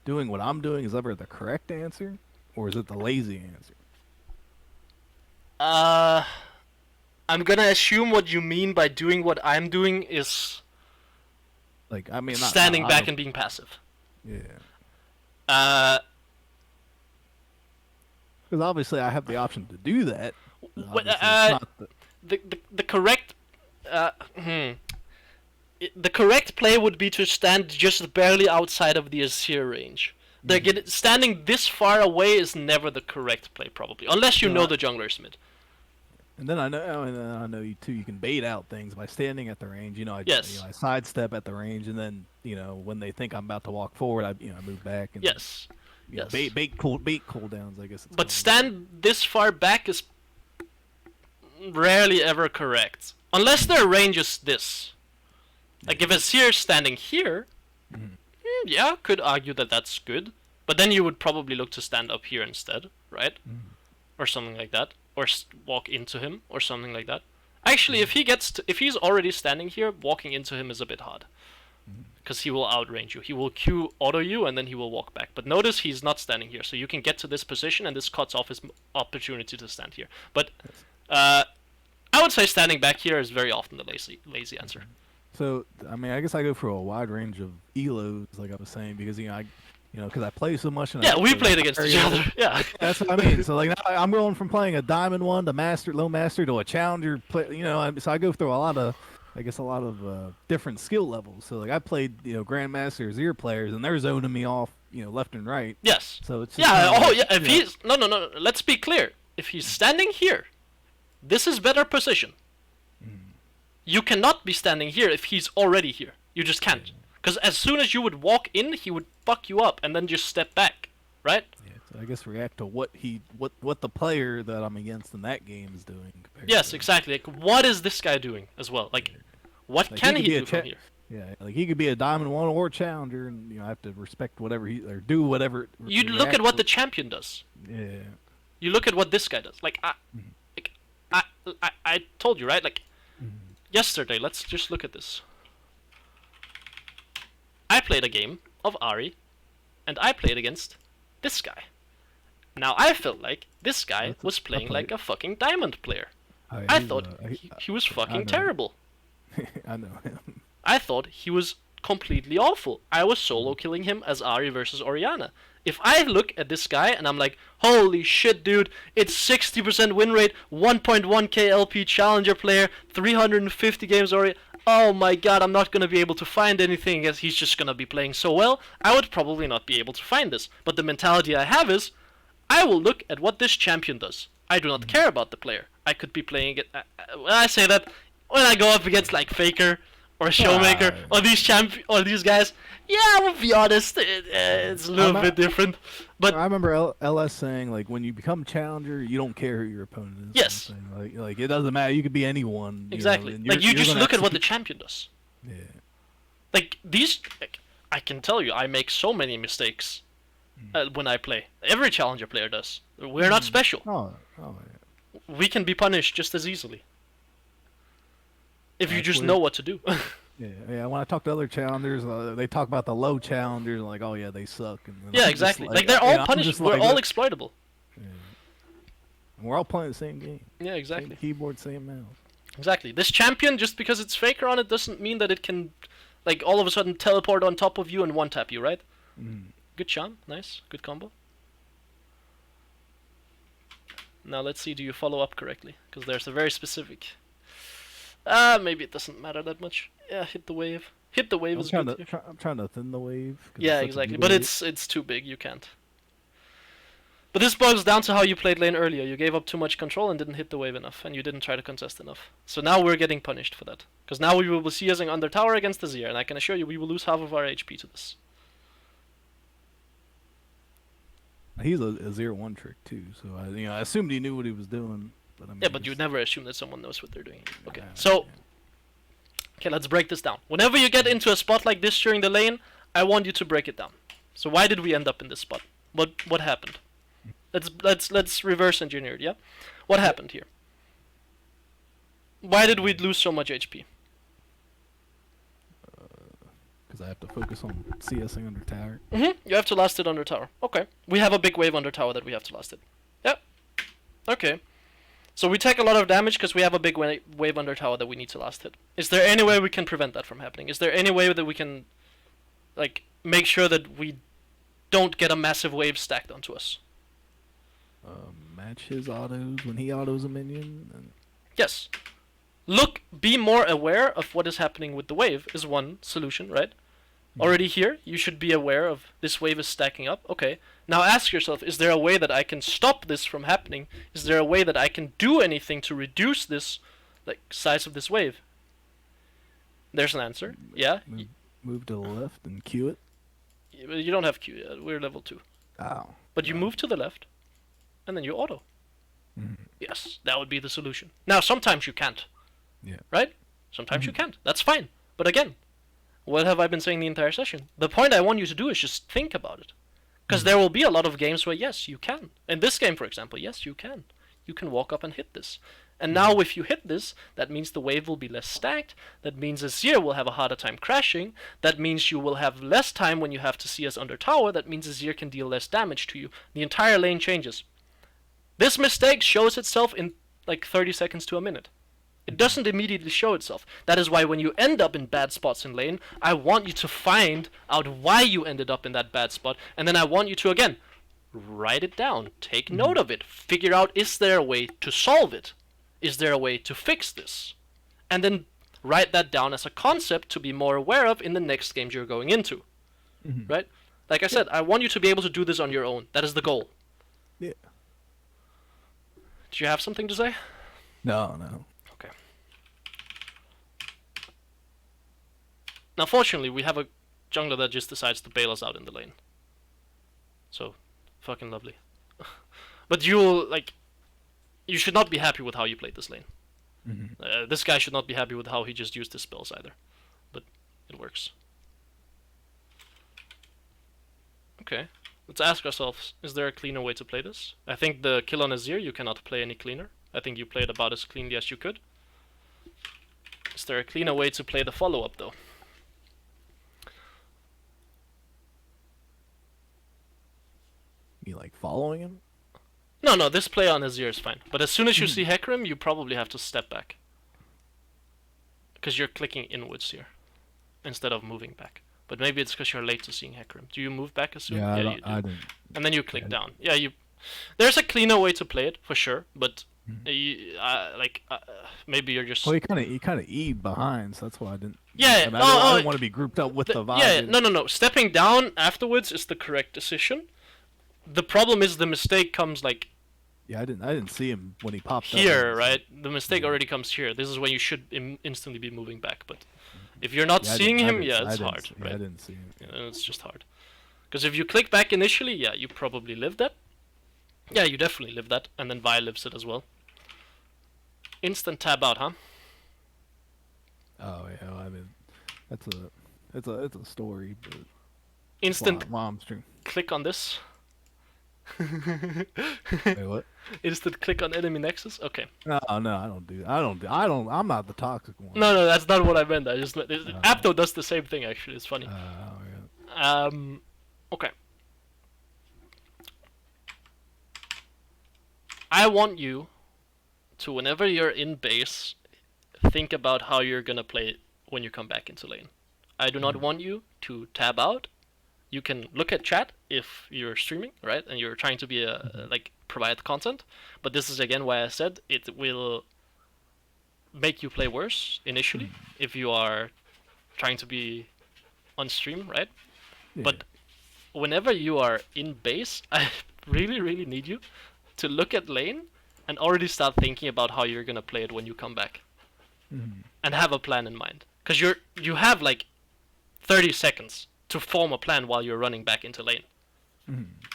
doing what I'm doing is ever the correct answer, or is it the lazy answer? Uh, I'm gonna assume what you mean by doing what I'm doing is Like, I mean, standing back and being passive. yeah, Uh, because obviously I have the option to do that. wh- Obviously, it's uh, not the the correct uh, hmm. The correct play would be to stand just barely outside of the Azir range. Standing this far away is never the correct play, probably, unless you No, know the jungler's mid. And then I know you too. You can bait out things by standing at the range. Yes. I sidestep at the range, and then when they think I'm about to walk forward, I move back and Yes. Yes. bait cooldowns. I guess it's But called. stand this far back is rarely ever correct, unless their range is this. Like if Azir's standing here, yeah, could argue that that's good. But then you would probably look to stand up here instead, right? Or something like that, or walk into him, or something like that. Actually, if he's already standing here, walking into him is a bit hard, because he will outrange you. He will Q auto you, and then he will walk back. But notice he's not standing here, so you can get to this position, and this cuts off his opportunity to stand here. But I would say standing back here is very often the lazy answer. So I mean, I guess I go for a wide range of elos, like I was saying, because because I play so much. And Yeah, we played against each other. Yeah. That's what I mean. So like now I'm going from playing a diamond one to low master to a challenger. So I go through a lot of different skill levels. So like I played grandmaster Azir players, and they're zoning me off left and right. Yes. So it's just Yeah. kinda Oh, like, yeah. If he's no. Let's be clear. If he's standing here, this is better position. You cannot be standing here if he's already here. You just can't. Because as soon as you would walk in, he would fuck you up and then just step back, right? Yeah, so I guess react to what the player that I'm against in that game is doing. Yes, exactly. Like, what is this guy doing as well? Like, what Like, can he he could do be from here? Yeah, like he could be a diamond one or challenger, and I have to respect whatever or do whatever. You look at what the champion does. Yeah. You look at what this guy does. Like, I told you, right? Like, yesterday, let's just look at this. I played a game of Ahri, and I played against this guy. Now, I felt like this guy was playing like a fucking diamond player. I thought he was fucking terrible. I know him. I thought he was completely awful. I was solo killing him as Ahri versus Orianna. If I look at this guy and I'm like, holy shit, dude, it's 60% win rate, 1.1k LP challenger player, 350 games already. Oh my god, I'm not going to be able to find anything as he's just going to be playing so well. I would probably not be able to find this. But the mentality I have is, I will look at what this champion does. I do not care about the player. I could be playing it. When I say that, when I go up against like Faker or Showmaker or these guys, yeah, I will be honest, it's a little bit different. But I remember LS saying like when you become challenger, you don't care who your opponent is. Yes. Like it doesn't matter. You could be anyone. Exactly. And Like you just look at what the champion does. Yeah. Like these, I can tell you, I make so many mistakes when I play. Every challenger player does. We're not special. Oh yeah. We can be punished just as easily. If you just know what to do. Yeah. When I talk to other challengers, they talk about the low challengers, like, oh yeah, they suck. And Yeah, I'm exactly. just Like they're all I'm punished. just We're like, all exploitable. Yeah. And we're all playing the same game. Yeah, exactly. Same keyboard, same mouse. Exactly. This champion, just because it's Faker on it, doesn't mean that it can, like, all of a sudden teleport on top of you and one-tap you, right? Good charm. Nice. Good combo. Now let's see, do you follow up correctly? Because there's a very specific... maybe it doesn't matter that much. Yeah, hit the wave. Hit the wave is good. I'm trying to thin the wave. Yeah, exactly. But it's too big. You can't. But this boils down to how you played lane earlier. You gave up too much control and didn't hit the wave enough, and you didn't try to contest enough. So now we're getting punished for that. Because now we will see us under tower against Azir, and I can assure you we will lose half of our HP to this. He's a 0-1 trick too, so I assumed he knew what he was doing. But I mean, Yeah, but you would never assume that someone knows what they're doing. Okay, so... Okay, let's break this down. Whenever you get into a spot like this during the lane, I want you to break it down. So why did we end up in this spot? What happened? Let's reverse engineer it, yeah? What happened here? Why did we lose so much HP? Because I have to focus on CSing under tower. You have to last it under tower. Okay. We have a big wave under tower that we have to last it. Yep. Okay. So we take a lot of damage because we have a big wave under tower that we need to last hit. Is there any way we can prevent that from happening? Is there any way that we can, like, make sure that we don't get a massive wave stacked onto us? Match his autos when he autos a minion. And Yes. Look, be more aware of what is happening with the wave is one solution, right? Already here, you should be aware of this wave is stacking up. Okay. Now ask yourself, is there a way that I can stop this from happening? Is there a way that I can do anything to reduce this, like, size of this wave? There's an answer. Yeah. move to the left and Q it. You don't have Q yet. We're level 2. Oh. But you move to the left, and then you auto. Mm-hmm. Yes, that would be the solution. Now, sometimes you can't. Yeah. Right? Sometimes you can't. That's fine. But again, what have I been saying the entire session? The point I want you to do is just think about it. Because there will be a lot of games where, yes, you can. In this game, for example, yes, you can. You can walk up and hit this. And now if you hit this, that means the wave will be less stacked. That means Azir will have a harder time crashing. That means you will have less time when you have to see us under tower. That means Azir can deal less damage to you. The entire lane changes. This mistake shows itself in like 30 seconds to a minute. It doesn't immediately show itself. That is why when you end up in bad spots in lane, I want you to find out why you ended up in that bad spot, and then I want you to, again, write it down. Take note of it. Figure out, is there a way to solve it? Is there a way to fix this? And then write that down as a concept to be more aware of in the next games you're going into. Right? Like I said, I want you to be able to do this on your own. That is the goal. Yeah. Do you have something to say? No. Okay. Now, fortunately, we have a jungler that just decides to bail us out in the lane. So, fucking lovely. But you should not be happy with how you played this lane. This guy should not be happy with how he just used his spells either. But it works. Okay. Let's ask ourselves, is there a cleaner way to play this? I think the kill on Azir, you cannot play any cleaner. I think you played about as cleanly as you could. Is there a cleaner way to play the follow-up, though? You like following him? No, this play on Azir is fine. But as soon as you see Hecarim, you probably have to step back. Because you're clicking inwards here, instead of moving back. But maybe it's because you're late to seeing Hecarim. Do you move back as soon? Yeah, you do. I didn't. And then you click down. Yeah, there's a cleaner way to play it, for sure. But, maybe you're just... Well, you kind of E'd behind, so that's why I didn't... Yeah, I didn't want to be grouped up with the vibe. Yeah, no. Stepping down afterwards is the correct decision. The problem is the mistake comes, like... Yeah, I didn't see him when he popped up. Here, right? The mistake already comes here. This is when you should instantly be moving back. But if you're not seeing him, it's hard, right? I didn't see him. Yeah, it's just hard. Because if you click back initially, yeah, you probably live that. Yeah, you definitely live that, and then Vi lives it as well. Instant tab out, huh? Oh yeah, well, I mean, it's a story. But Instant mom stream. click on this. Wait, what? Instant click on enemy nexus. Okay. No, I don't do. I'm not the toxic one. No, that's not what I meant. Apto does the same thing actually. It's funny. Yeah. Okay. I want you to, whenever you're in base, think about how you're gonna play it when you come back into lane. I do not want you to tab out. You can look at chat if you're streaming, right? And you're trying to be provide content. But this is again why I said it will make you play worse initially if you are trying to be on stream, right? Yeah. But whenever you are in base, I really, really need you to look at lane and already start thinking about how you're gonna play it when you come back, and have a plan in mind. Because you have like 30 seconds to form a plan while you're running back into lane.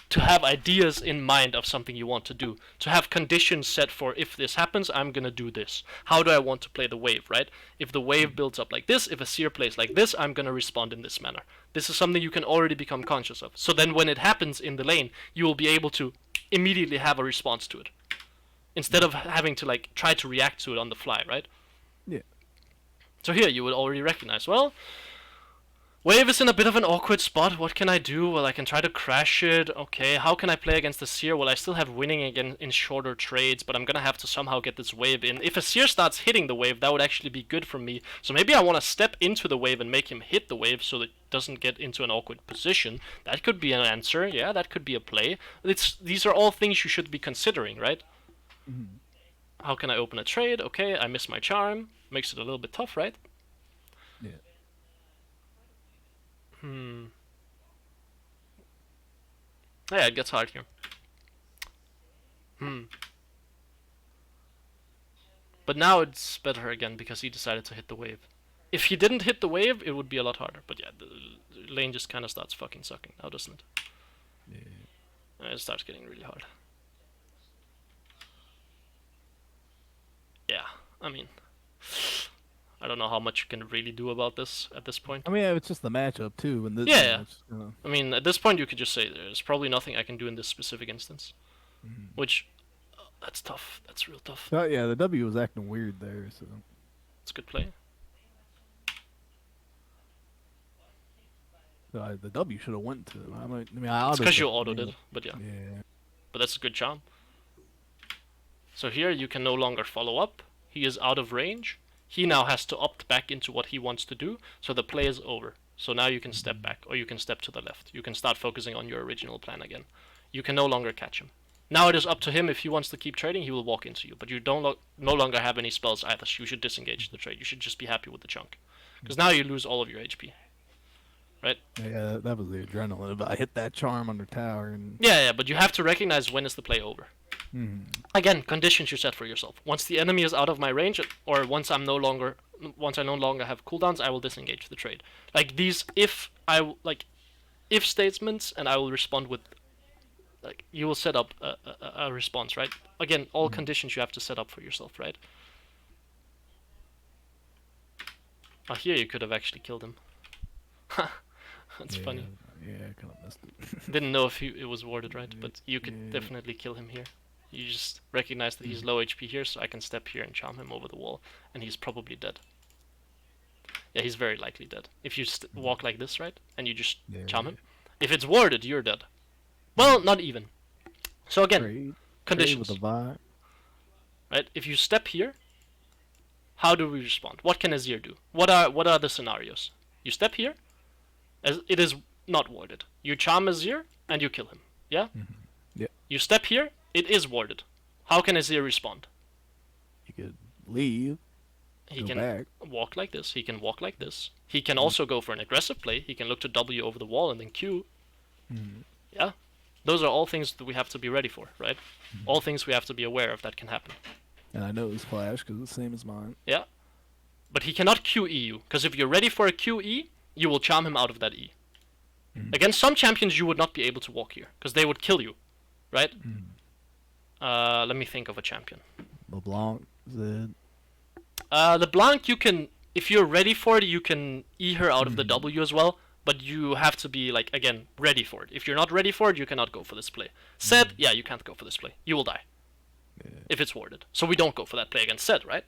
To have ideas in mind of something you want to do. To have conditions set for, if this happens, I'm gonna do this. How do I want to play the wave, right? If the wave builds up like this, if a seer plays like this, I'm gonna respond in this manner. This is something you can already become conscious of. So then when it happens in the lane, you will be able to immediately have a response to it. Instead of having to try to react to it on the fly, right? So here you would already recognize, well, wave is in a bit of an awkward spot. What can I do? Well, I can try to crash it. Okay, how can I play against the seer? Well, I still have winning again in shorter trades, but I'm gonna have to somehow get this wave in. If a seer starts hitting the wave, that would actually be good for me. So maybe I want to step into the wave and make him hit the wave so that it doesn't get into an awkward position. That could be an answer. Yeah, that could be a play. These are all things you should be considering, right? Mm-hmm. How can I open a trade? Okay, I miss my charm. Makes it a little bit tough, right? Yeah. Yeah, it gets hard here. But now it's better again because he decided to hit the wave. If he didn't hit the wave, it would be a lot harder. But yeah, the lane just kind of starts fucking sucking now, doesn't it? Yeah. It starts getting really hard. Yeah, I mean, I don't know how much you can really do about this at this point. I mean, it's just the matchup too, and this. Yeah, yeah. I mean, at this point you could just say there's probably nothing I can do in this specific instance. Which, that's tough. That's real tough. So, yeah, the W was acting weird there, so. It's a good play. So the W should have went to. I mean, It's because you autoed it, but yeah. Yeah. But that's a good charm. So here you can no longer follow up. He is out of range. He now has to opt back into what he wants to do. So the play is over. So now you can step back, or you can step to the left. You can start focusing on your original plan again. You can no longer catch him. Now it is up to him. If he wants to keep trading, he will walk into you. But you don't no longer have any spells either. So you should disengage the trade. You should just be happy with the chunk. Because now you lose all of your HP. Right? Yeah, that was the adrenaline. But I hit that charm under tower, and Yeah, but you have to recognize when is the play over. Again, conditions you set for yourself. Once the enemy is out of my range, or once I no longer have cooldowns, I will disengage the trade. Like these, if statements, and I will respond with, like, you will set up a response, right? Again, all conditions you have to set up for yourself, right? Oh, here you could have actually killed him. That's funny. Yeah, I kind of missed it. Didn't know if it was warded right, but you could definitely kill him here. You just recognize that he's low HP here, so I can step here and charm him over the wall, and he's probably dead. Yeah, he's very likely dead. If you walk like this, right, and you just charm him. If it's warded, you're dead. Well, not even. So again, conditions. Trade with a vibe. Right, if you step here, how do we respond? What can Azir do? What are the scenarios? You step here, as it is not warded. You charm Azir, and you kill him. Yeah? Yeah. You step here, it is warded. How can Azir respond? He could leave. He go can back. walk like this. He can walk like this. He can also go for an aggressive play. He can look to W over the wall and then Q. Yeah? Those are all things that we have to be ready for, right? All things we have to be aware of that can happen. And I know his flash because it's the same as mine. Yeah? But he cannot QE you, because if you're ready for a QE, you will charm him out of that E. Against some champions, you would not be able to walk here, because they would kill you, right? Let me think of a champion. LeBlanc, Zed. LeBlanc, you can, if you're ready for it, you can E her out of the W as well, but you have to be, like, again, ready for it. If you're not ready for it, you cannot go for this play. Zed, yeah, you can't go for this play. You will die. If it's warded. So we don't go for that play against Zed, right?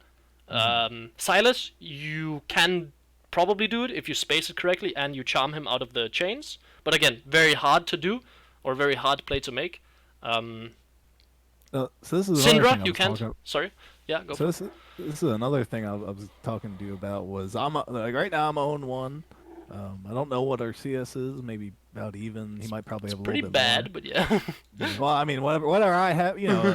Silas, you can probably do it if you space it correctly and you charm him out of the chains. But again, very hard to do, or very hard play to make. So this is another thing Syndra, I you was can't. talking- Sorry. Yeah, go So for it. this is another thing I was talking to you about was like right now I'm 0-1. I don't know what our CS is. Maybe about even. He might probably have a Pretty little bit bad, but yeah. more. Well, I mean, whatever I have, you know,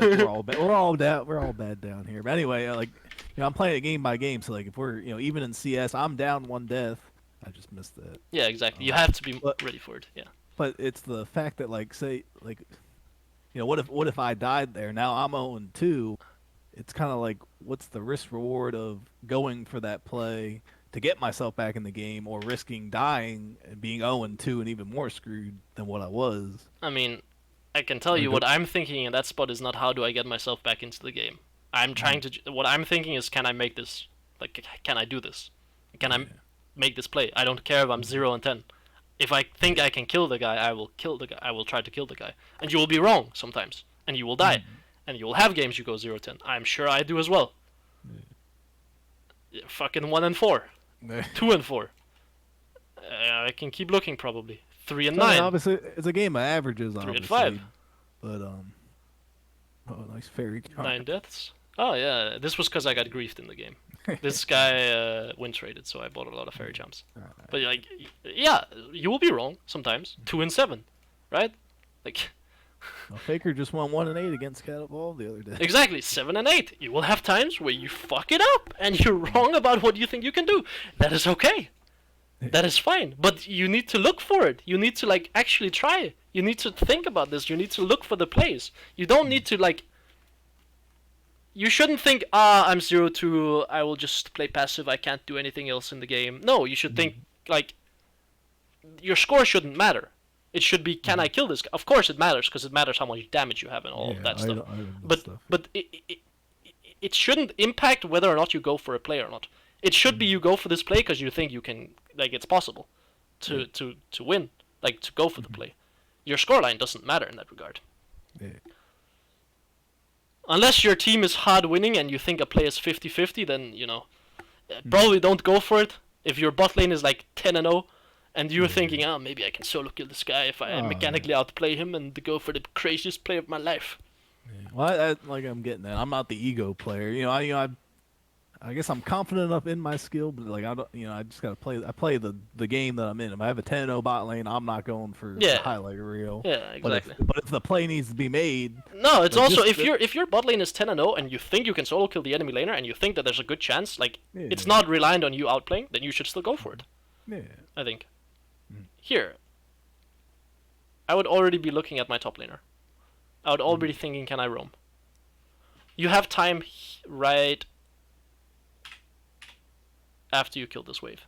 we're all bad down here. But anyway, like, you know, I'm playing it game by game. So like, if we're, you know, even in CS, I'm down 1 death. I just missed that. Yeah, exactly. You have to be but- ready for it. Yeah. But it's the fact that, like, say, like, you know, what if I died there? Now I'm 0-2. It's kind of like, what's the risk reward of going for that play to get myself back in the game, or risking dying and being 0-2 and even more screwed than what I was? I mean, I can tell you what I'm thinking in that spot is not how do I get myself back into the game. I'm trying to. What I'm thinking is, can I make this? Like, can I do this? Can I make this play? I don't care if I'm 0-10. If I think I can kill the guy, I will kill the guy. I will try to kill the guy, and you will be wrong sometimes, and you will die, and you will have games you go 0-10. I'm sure I do as well. Fucking 1 and 4, 2 and 4. I can keep looking probably. 3 and So, I mean, 9, obviously, it's a game of averages, 3 and 5, obviously, but oh, nice fairy charm. 9 deaths. Oh yeah, this was because I got griefed in the game. This guy win traded, so I bought a lot of fairy jumps. Alright. But like, yeah, you will be wrong sometimes. 2 and 7, right? Like, Well, Faker just won 1-8 against Cat Evolve the other day. exactly, 7 and 8. You will have times where you fuck it up and you're wrong about what you think you can do. That is okay. That is fine. But you need to look for it. You need to like actually try. You need to think about this. You need to look for the plays. You don't need to like. You shouldn't think, I'm 0-2, I will just play passive, I can't do anything else in the game. No, you should think, like, your score shouldn't matter. It should be, can I kill this guy? Of course it matters, because it matters how much damage you have and all of that stuff. But it shouldn't impact whether or not you go for a play or not. It should be you go for this play because you think you can, like, it's possible to win, like, to go for the play. Your scoreline doesn't matter in that regard. Yeah. Unless your team is hard winning and you think a play is 50-50, then, you know, probably don't go for it. If your bot lane is like 10 and 0 and you're thinking, oh, maybe I can solo kill this guy if I mechanically outplay him and go for the craziest play of my life. Yeah. Well, like I'm getting at, I'm not the ego player. I guess I'm confident enough in my skill, but like I don't, I just gotta play. I play the game that I'm in. If I have a 10-0 bot lane, I'm not going for the highlight reel. Yeah, exactly. But if the play needs to be made, no, it's also if your bot lane is 10 and 0 and you think you can solo kill the enemy laner and you think that there's a good chance, like it's not reliant on you outplaying, then you should still go for it. Yeah. I think. Here, I would already be looking at my top laner. I would already be thinking, can I roam? You have time right after you kill this wave.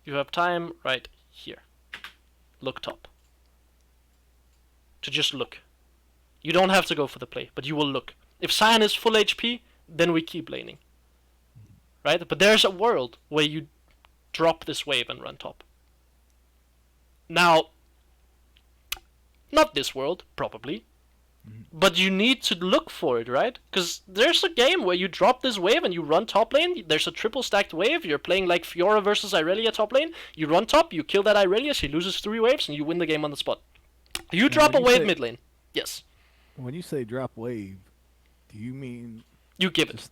You have time right here. Look top. To just look. You don't have to go for the play, but you will look. If Cyan is full HP, then we keep laning. Right? But there's a world where you drop this wave and run top. Now, not this world, probably. But you need to look for it, right? Because there's a game where you drop this wave and you run top lane. There's a triple stacked wave. You're playing like Fiora versus Irelia top lane. You run top, you kill that Irelia, she loses 3 waves, and you win the game on the spot. You drop a wave mid lane. Yes. When you say drop wave, do you mean you give it?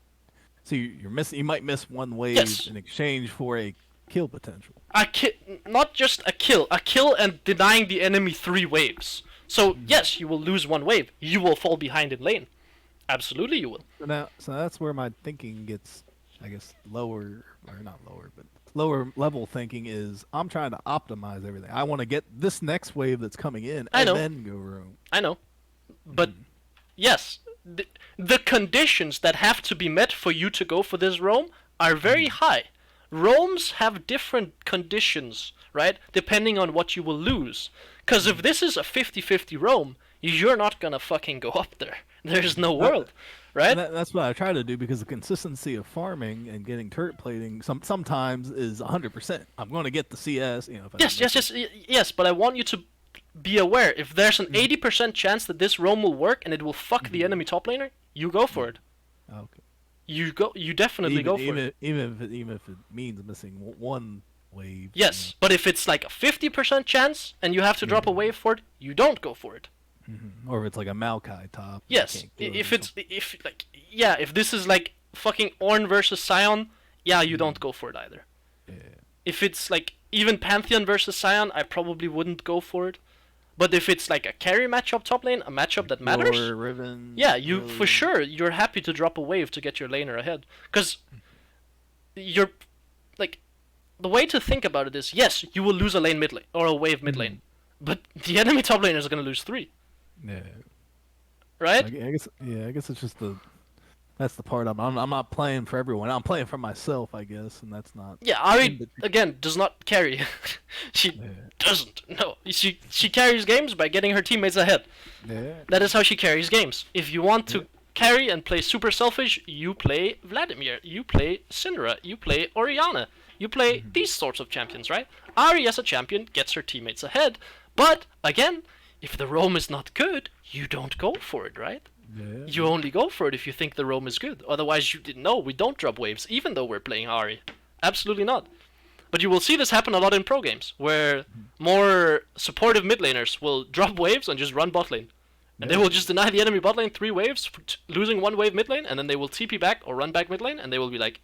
So you're missing. You might miss one wave in exchange for a kill potential. Not just a kill and denying the enemy 3 waves. So, yes, you will lose 1 wave. You will fall behind in lane. Absolutely you will. So that's where my thinking gets, I guess, lower, or not lower, but lower level thinking is I'm trying to optimize everything. I want to get this next wave that's coming in and then go roam. I know. But, yes, the conditions that have to be met for you to go for this roam are very high. Roams have different conditions, right? Depending on what you will lose. Because if this is a 50-50 roam, you're not gonna fucking go up there. There's no world, right? That's what I try to do because the consistency of farming and getting turret plating sometimes is 100%. I'm going to get the CS, Yes. But I want you to be aware. If there's an 80% chance that this roam will work and it will fuck the enemy top laner, you go for it. Okay. You definitely go for it. Even if it means missing 1 wave. Yes, but if it's like a 50% chance and you have to drop a wave for it, you don't go for it. Or if it's like a Maokai top. Yes, if this is like fucking Ornn versus Sion, you don't go for it either. Yeah. If it's like even Pantheon versus Sion, I probably wouldn't go for it. But if it's like a carry matchup top lane, a matchup that matters, Riven, for sure you're happy to drop a wave to get your laner ahead. Because you're like, the way to think about it is, yes, you will lose a lane mid lane or a wave mid lane, but the enemy top laner is gonna lose 3. Yeah. Right? I guess it's just that's the part I'm not playing for everyone. I'm playing for myself, I guess, and that's not. Yeah, Ahri again does not carry. She doesn't. No, she carries games by getting her teammates ahead. Yeah. That is how she carries games. If you want to carry and play super selfish, you play Vladimir, you play Syndra, you play Orianna, you play these sorts of champions, right? Ahri as a champion gets her teammates ahead, but again, if the roam is not good, you don't go for it, right? Yeah. You only go for it if you think the roam is good. Otherwise, you didn't know we don't drop waves, even though we're playing Ahri. Absolutely not. But you will see this happen a lot in pro games, where more supportive mid laners will drop waves and just run bot lane. And they will just deny the enemy bot lane 3 waves, for losing 1 wave mid lane, and then they will TP back or run back mid lane, and they will be like,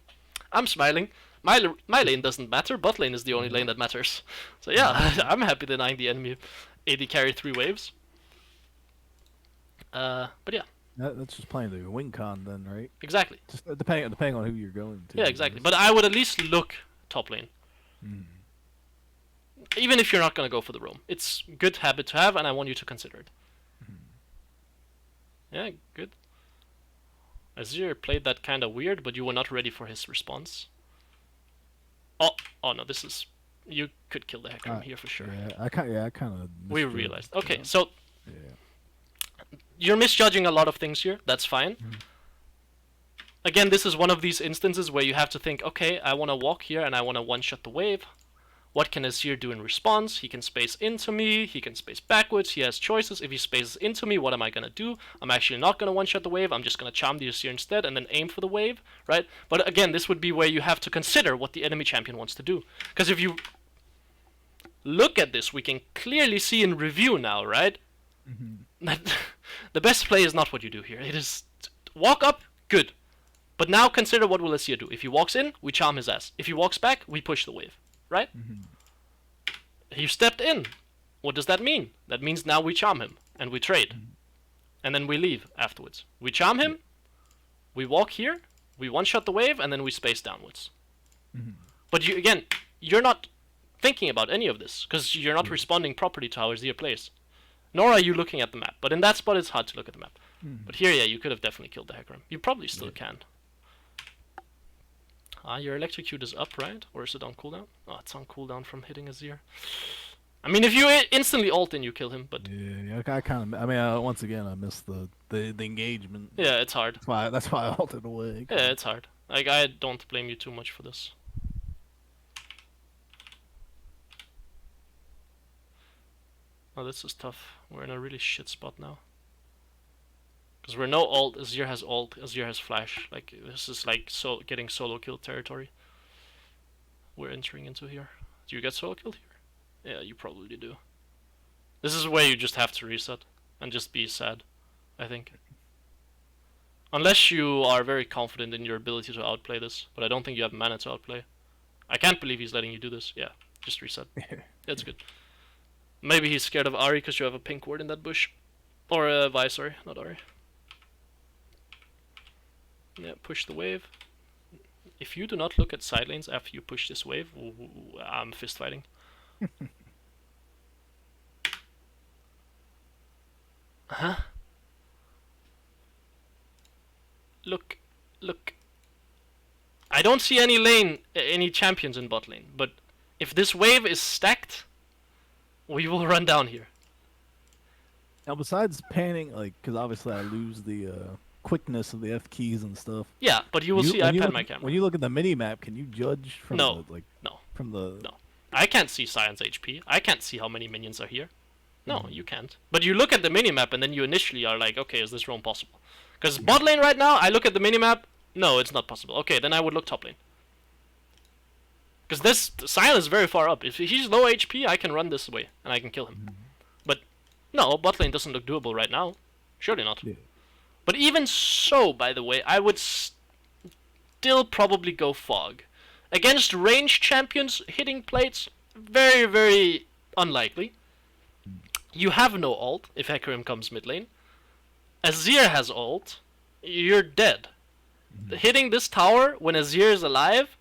I'm smiling. My lane doesn't matter, bot lane is the only lane that matters. So yeah, I'm happy denying the enemy AD carry 3 waves. But yeah, That's just playing the win con then, right? exactly. Just depending on who you're going to. Yeah, exactly. But I would at least look top lane. Even if you're not going to go for the roam. It's good habit to have, and I want you to consider it. Yeah, good. Azir played that kind of weird, but you were not ready for his response. Oh no, this is... You could kill the Hecarim here for sure. Yeah, I kind of. We realized. Okay, so Yeah. you're misjudging a lot of things here. That's fine. Again, this is one of these instances where you have to think, okay, I want to walk here and I want to one-shot the wave. What can Azir do in response? He can space into me, he can space backwards, he has choices. If he spaces into me, what am I going to do? I'm actually not going to one-shot the wave, I'm just going to charm the Azir instead and then aim for the wave, right? But again, this would be where you have to consider what the enemy champion wants to do. Because if you look at this, we can clearly see in review now, right? That the best play is not what you do here. It is walk up, good. But now consider what will Azir do. If he walks in, we charm his ass. If he walks back, we push the wave. Right? He stepped in. What does that mean? That means now we charm him and we trade. And then we leave afterwards. We charm him, we walk here, we one-shot the wave, and then we space downwards. But you, again, you're not thinking about any of this, because you're not responding properly to how Azir plays. Nor are you looking at the map. But in that spot, it's hard to look at the map. But here, yeah, you could have definitely killed the Hecarim. You probably still can. Your electrocute is up, right? Or is it on cooldown? Oh, it's on cooldown from hitting Azir. I mean, if you instantly ult, then you kill him, but... Yeah, I kind of... I mean, once again, I missed the engagement. Yeah, it's hard. That's why I ulted away. Yeah, it's hard. Like, I don't blame you too much for this. Oh, this is tough. We're in a really shit spot now. Because we're no ult, Azir has ult, Azir has flash. Like, this is like getting solo kill territory. We're entering into here. Do you get solo killed here? Yeah, you probably do. This is where you just have to reset and just be sad, I think. Unless you are very confident in your ability to outplay this, but I don't think you have mana to outplay. I can't believe he's letting you do this. Yeah, just reset. That's good. Maybe he's scared of Ahri because you have a pink ward in that bush. Or Vi, sorry, not Ahri. Yeah, push the wave. If you do not look at side lanes after you push this wave, I'm fist fighting. Huh? Look. I don't see any champions in bot lane, but if this wave is stacked, we will run down here. Now, besides panning, like, because obviously I lose the quickness of the F keys and stuff. Yeah, but you will see I pan my camera. When you look at the mini map, can you judge from no. No. I can't see Sion's HP. I can't see how many minions are here. No, you can't. But you look at the minimap and then you initially are like, okay, is this roam possible? Because bot lane right now, I look at the minimap, no, it's not possible. Okay, then I would look top lane. Because this Sion is very far up. If he's low HP, I can run this way and I can kill him. But no, bot lane doesn't look doable right now. Surely not. Yeah. But even so, by the way, I would still probably go Fog. Against ranged champions, hitting plates, very, very unlikely. You have no ult if Hecarim comes mid lane. Azir has ult. You're dead. Hitting this tower when Azir is alive,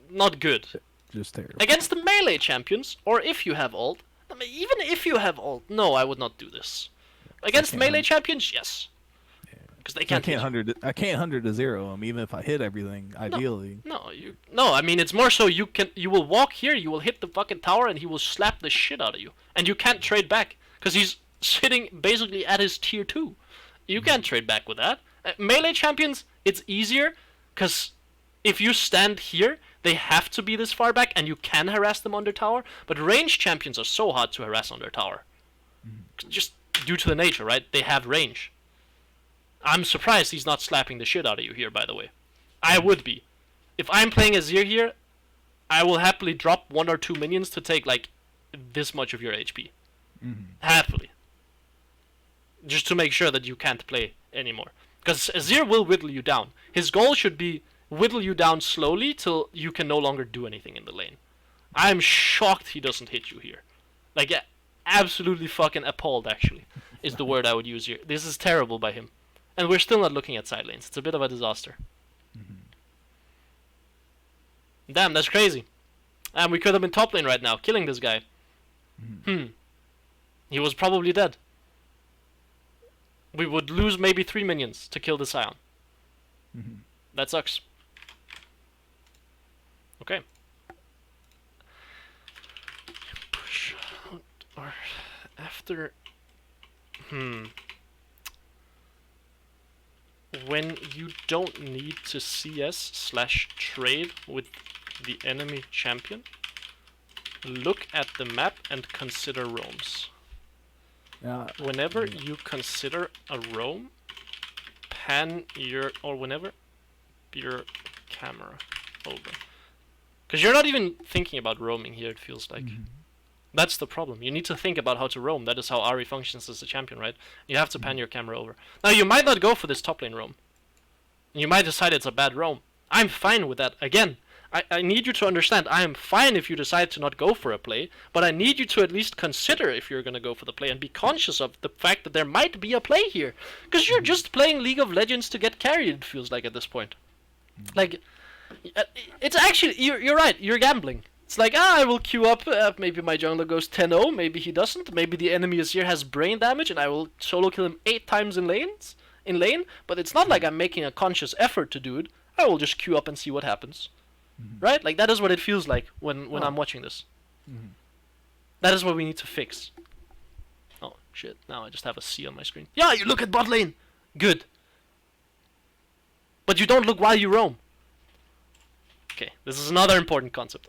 not good. Just terrible. Against the melee champions, or if you have ult, I mean, even if you have ult, no, I would not do this. Against melee champions, yes. Because they can't. I can't 100 to 0 even if I hit everything. Ideally. No. I mean, it's more so you will walk here, you will hit the fucking tower, and he will slap the shit out of you, and you can't trade back because he's sitting basically at his tier 2. You can't trade back with that. Melee champions, it's easier because if you stand here, they have to be this far back, and you can harass them under tower. But ranged champions are so hard to harass under tower, just due to the nature, right? They have range. I'm surprised he's not slapping the shit out of you here, by the way. I would be. If I'm playing Azir here, I will happily drop 1 or 2 minions to take, like, this much of your HP. Happily. Just to make sure that you can't play anymore. Because Azir will whittle you down. His goal should be whittle you down slowly till you can no longer do anything in the lane. I'm shocked he doesn't hit you here. Like, absolutely fucking appalled, actually, is the word I would use here. This is terrible by him. And we're still not looking at side lanes. It's a bit of a disaster. Damn, that's crazy. And we could have been top lane right now, killing this guy. He was probably dead. We would lose maybe 3 minions to kill the Scion. That sucks. Okay. Push out or after. When you don't need to CS/trade with the enemy champion, look at the map and consider roams. Whenever you consider a roam, pan your whenever your camera over, because you're not even thinking about roaming here. It feels like that's the problem. You need to think about how to roam. That is how Ahri functions as a champion, right? You have to pan your camera over. Now you might not go for this top lane roam. You might decide it's a bad roam. I'm fine with that. Again, I need you to understand, I am fine if you decide to not go for a play, but I need you to at least consider if you're going to go for the play and be conscious of the fact that there might be a play here. Because you're just playing League of Legends to get carried, it feels like, at this point. Like, it's actually, you're right, you're gambling. It's like, I will queue up, maybe my jungler goes 10-0, maybe he doesn't, maybe the enemy is here has brain damage and I will solo kill him 8 times in lane, but it's not like I'm making a conscious effort to do it. I will just queue up and see what happens. Right? Like, that is what it feels like when I'm watching this. That is what we need to fix. Oh, shit. Now I just have a C on my screen. Yeah, you look at bot lane! Good. But you don't look while you roam. Okay, this is another important concept.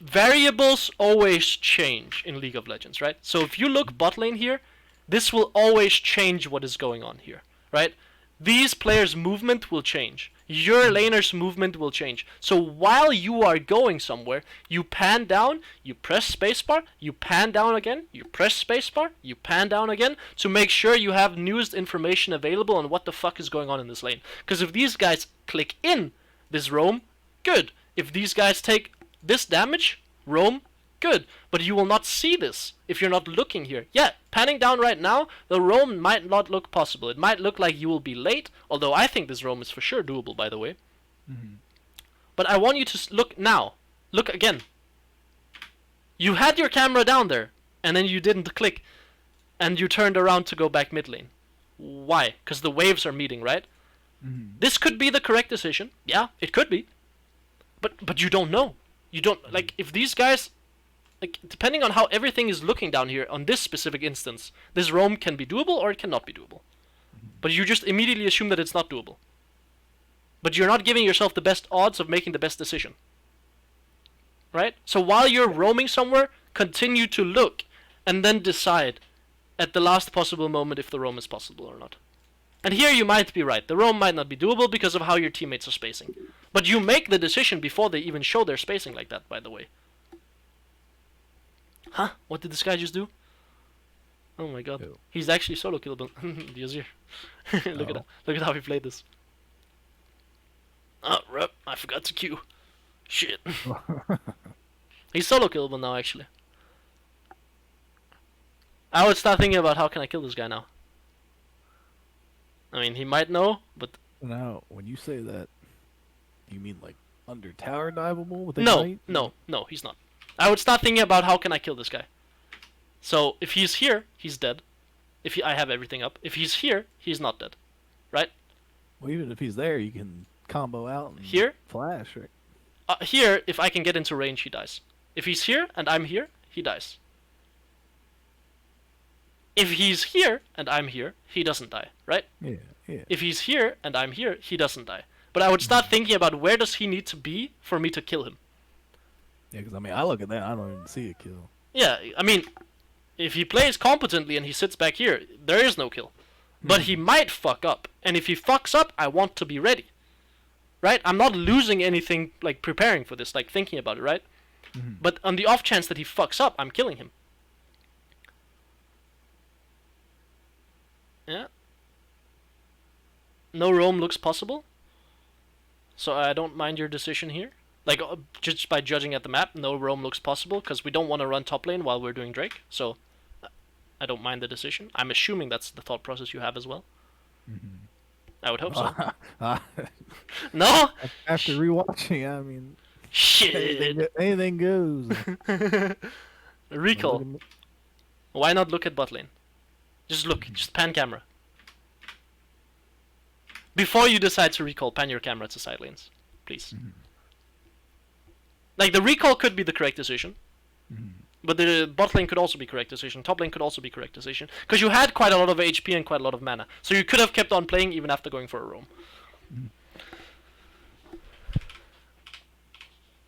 Variables always change in League of Legends, right? So if you look bot lane here, this will always change what is going on here, right? These players' movement will change. Your laner's movement will change. So while you are going somewhere, you pan down, you press spacebar, you pan down again, you press spacebar, you pan down again, to make sure you have newest information available on what the fuck is going on in this lane. Because if these guys click in this roam, good. If these guys take this damage, roam, good. But you will not see this if you're not looking here. Yeah, panning down right now, the roam might not look possible. It might look like you will be late, although I think this roam is for sure doable, by the way. But I want you to look now. Look again. You had your camera down there, and then you didn't click, and you turned around to go back mid lane. Why? Because the waves are meeting, right? This could be the correct decision. Yeah, it could be. But you don't know. You don't, like, if these guys, like, depending on how everything is looking down here on this specific instance, this roam can be doable or it cannot be doable. But you just immediately assume that it's not doable. But you're not giving yourself the best odds of making the best decision. Right? So while you're roaming somewhere, continue to look and then decide at the last possible moment if the roam is possible or not. And here you might be right. The roam might not be doable because of how your teammates are spacing. But you make the decision before they even show their spacing like that, by the way. Huh? What did this guy just do? Oh my god. Ew. He's actually solo killable. The Azir. Look at how he played this. Oh, rep. I forgot to queue. Shit. He's solo killable now, actually. I would start thinking about how can I kill this guy now. I mean, he might know, but... Now, when you say that, you mean like under tower diveable with No, Ignite? no, he's not. I would start thinking about how can I kill this guy. So, if he's here, he's dead. I have everything up. If he's here, he's not dead. Right? Well, even if he's there, you can combo out and Here? flash, right? Here, if I can get into range, he dies. If he's here and I'm here, he dies. If he's here and I'm here, he doesn't die, right? Yeah, yeah. If he's here and I'm here, he doesn't die. But I would start thinking about where does he need to be for me to kill him. Yeah, because I mean, I look at that, I don't even see a kill. Yeah, I mean, if he plays competently and he sits back here, there is no kill. But he might fuck up, and if he fucks up, I want to be ready. Right? I'm not losing anything like preparing for this, like thinking about it, right? But on the off chance that he fucks up, I'm killing him. Yeah. No roam looks possible. So I don't mind your decision here. Like, just by judging at the map, no roam looks possible, because we don't want to run top lane while we're doing Drake. So I don't mind the decision. I'm assuming that's the thought process you have as well. I would hope so. No? After rewatching, I mean, Shit. anything goes. Recall. Why not look at bot lane? Just look. Just pan camera. Before you decide to recall, pan your camera to side lanes. Please. Like, the recall could be the correct decision. But the bot lane could also be correct decision. Top lane could also be correct decision. Because you had quite a lot of HP and quite a lot of mana. So you could have kept on playing even after going for a roam.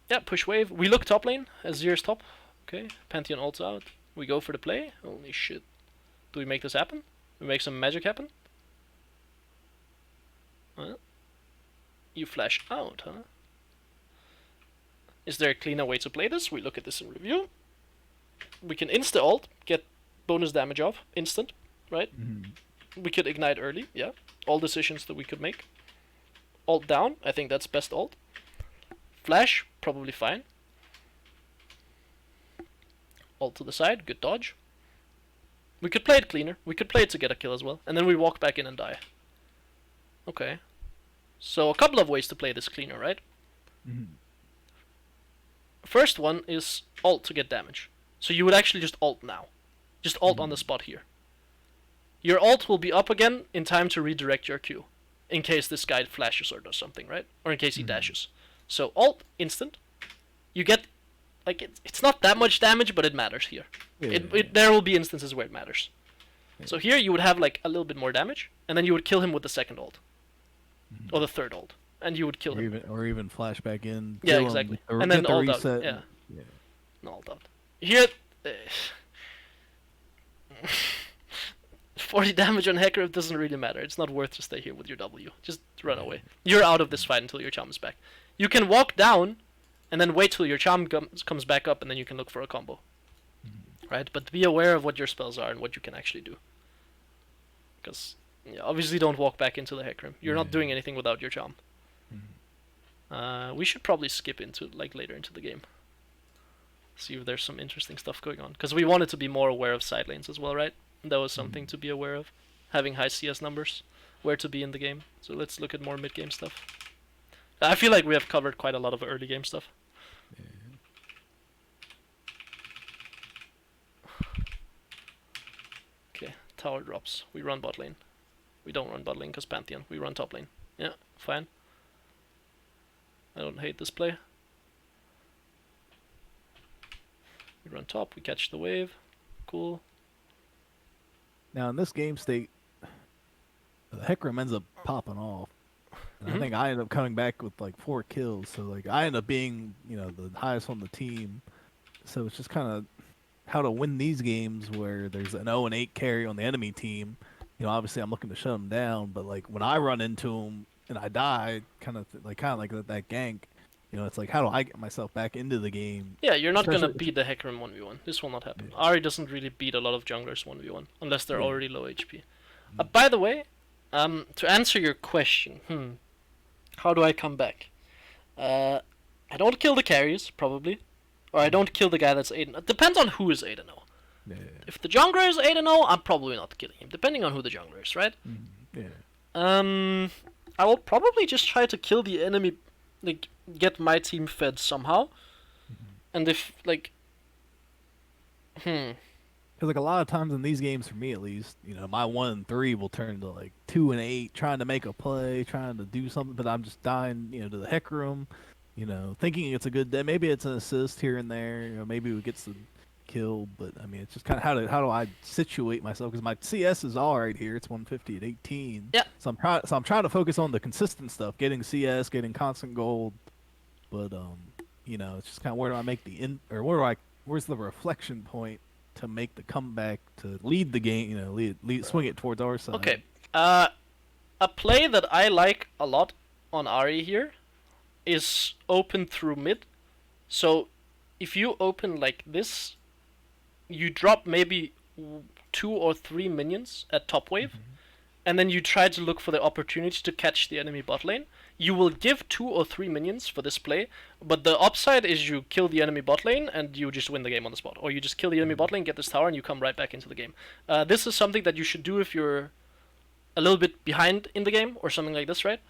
Yeah, push wave. We look top lane. Azir's top. Okay, Pantheon ults out. We go for the play. Holy shit. Do we make this happen? We make some magic happen? You flash out, huh? Is there a cleaner way to play this? We look at this in review. We can insta-ult, get bonus damage off, instant, right? We could ignite early, yeah. All decisions that we could make. Ult down, I think that's best ult. Flash, probably fine. Ult to the side, good dodge. We could play it cleaner. We could play it to get a kill as well. And then we walk back in and die. Okay. So a couple of ways to play this cleaner, right? First one is ult to get damage. So you would actually just ult now. Just ult on the spot here. Your ult will be up again in time to redirect your Q. In case this guy flashes or does something, right? Or in case he dashes. So ult, instant. You get, like, it's not that much damage, but it matters here. There will be instances where it matters. So here you would have like a little bit more damage, and then you would kill him with the second ult. Or the third ult. And you would kill him. Or even flash back in. Yeah, exactly. Him, and then ult out. Yeah. No, ult out. Here... 40 damage on Hecarim doesn't really matter. It's not worth to stay here with your W. Just run away. You're out of this fight until your charm is back. You can walk down, and then wait till your charm comes back up, and then you can look for a combo. Right? But be aware of what your spells are and what you can actually do. Because... yeah, obviously don't walk back into the Hecarim. You're not doing anything without your charm. We should probably skip into like later into the game. See if there's some interesting stuff going on. Because we wanted to be more aware of side lanes as well, right? That was something to be aware of. Having high CS numbers. Where to be in the game. So let's look at more mid-game stuff. I feel like we have covered quite a lot of early game stuff. Okay, tower drops. We run bot lane. We don't run bot lane because Pantheon. We run top lane. Yeah, fine. I don't hate this play. We run top, we catch the wave. Cool. Now in this game state, the Hecarim ends up popping off. And I think I end up coming back with like 4 kills. So like I end up being, the highest on the team. So it's just kind of how to win these games where there's an 0-8 carry on the enemy team. Obviously I'm looking to shut them down, but like when I run into them and I die, kind of like that gank. It's like, how do I get myself back into the game? Yeah, you're not gonna beat the Hecarim 1v1. This will not happen. Ahri doesn't really beat a lot of junglers 1v1 unless they're already low HP. By the way, to answer your question, how do I come back? I don't kill the carries probably, or I don't kill the guy that's 8. It depends on who is 8-0. If the jungler is 8-0, I'm probably not killing him, depending on who the jungler is, right? I will probably just try to kill the enemy, like, get my team fed somehow. And if, like... Because, like, a lot of times in these games, for me at least, my 1 and 3 will turn into, like, 2 and 8, trying to make a play, trying to do something, but I'm just dying, to the Hecarim, thinking it's a good day. Maybe it's an assist here and there, maybe we get some kill, but I mean, it's just kind of how do I situate myself, because my CS is all right here. It's 150 at 18. Yeah. So I'm trying to focus on the consistent stuff, getting CS, getting constant gold. But it's just kind of where do I make where's the reflection point to make the comeback to lead the game? Swing it towards our side. Okay. Uh, a play that I like a lot on Ahri here is open through mid. So if you open like this, you drop maybe 2 or 3 minions at top wave, and then you try to look for the opportunity to catch the enemy bot lane. You will give 2 or 3 minions for this play, but the upside is you kill the enemy bot lane and you just win the game on the spot. Or you just kill the enemy bot lane, get this tower, and you come right back into the game. This is something that you should do if you're a little bit behind in the game or something like this, right?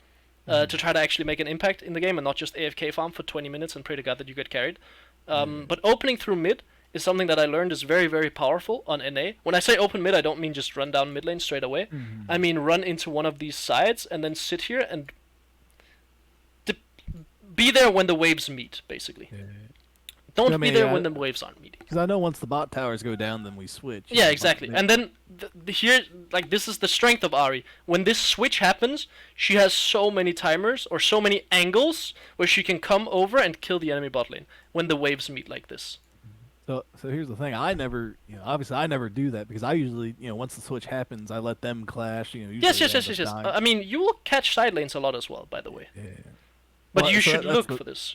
To try to actually make an impact in the game and not just AFK farm for 20 minutes and pray to God that you get carried. But opening through mid is something that I learned is very, very powerful on NA. When I say open mid, I don't mean just run down mid lane straight away. I mean run into one of these sides and then sit here and be there when the waves meet, basically. Yeah. Don't I be mean, there when the waves aren't meeting. Because I know once the bot towers go down, then we switch. Yeah, exactly. And then here, like, this is the strength of Ahri. When this switch happens, she has so many timers or so many angles where she can come over and kill the enemy bot lane when the waves meet like this. So here's the thing. I never, obviously I never do that because I usually, once the switch happens, I let them clash. Usually Yes. they end up dying. I mean, you will catch side lanes a lot as well, by the way. Yeah. But Well, you so should that's look the- for this.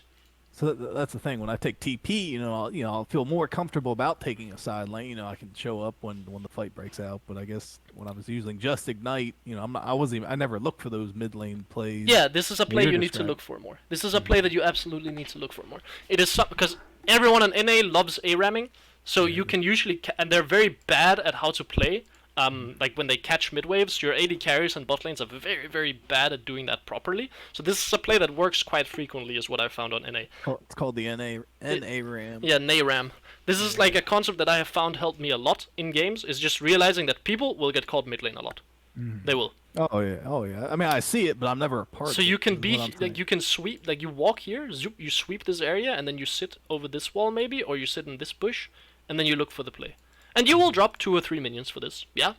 So that's the thing. When I take TP, I'll feel more comfortable about taking a side lane. I can show up when the fight breaks out. But I guess when I was using just ignite, I never looked for those mid lane plays. Yeah, this is a play you're you need to describing. look for more. This is a play that you absolutely need to look for more. It is because everyone on NA loves A-ramming, so you can usually and they're very bad at how to play. Like when they catch mid waves, your AD carries and bot lanes are very, very bad at doing that properly. So this is a play that works quite frequently, is what I found on NA. It's called the NA RAM. Yeah, NA-RAM. This is like a concept that I have found helped me a lot in games, is just realizing that people will get caught mid lane a lot. They will. Oh yeah. I mean, I see it, but I'm never a part. So of you it, can is be what I'm like saying. you can sweep, like you walk here, zoop, you sweep this area, and then you sit over this wall maybe, or you sit in this bush, and then you look for the play. And you will drop 2 or 3 minions for this. Yeah,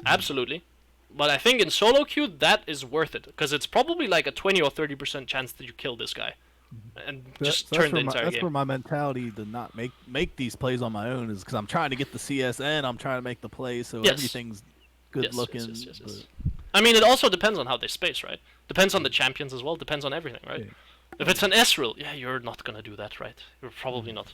absolutely. But I think in solo queue that is worth it, because it's probably like a 20 or 30% chance that you kill this guy, and just turn the entire That's game. where my mentality to not make these plays on my own is because I'm trying to get the CS and I'm trying to make the play so Yes. everything's good looking. Yes. but- I mean, it also depends on how they space, right? Depends on the champions as well. Depends on everything, right? Yeah. If it's an Ezreal, yeah, you're not gonna do that, right? You're probably not.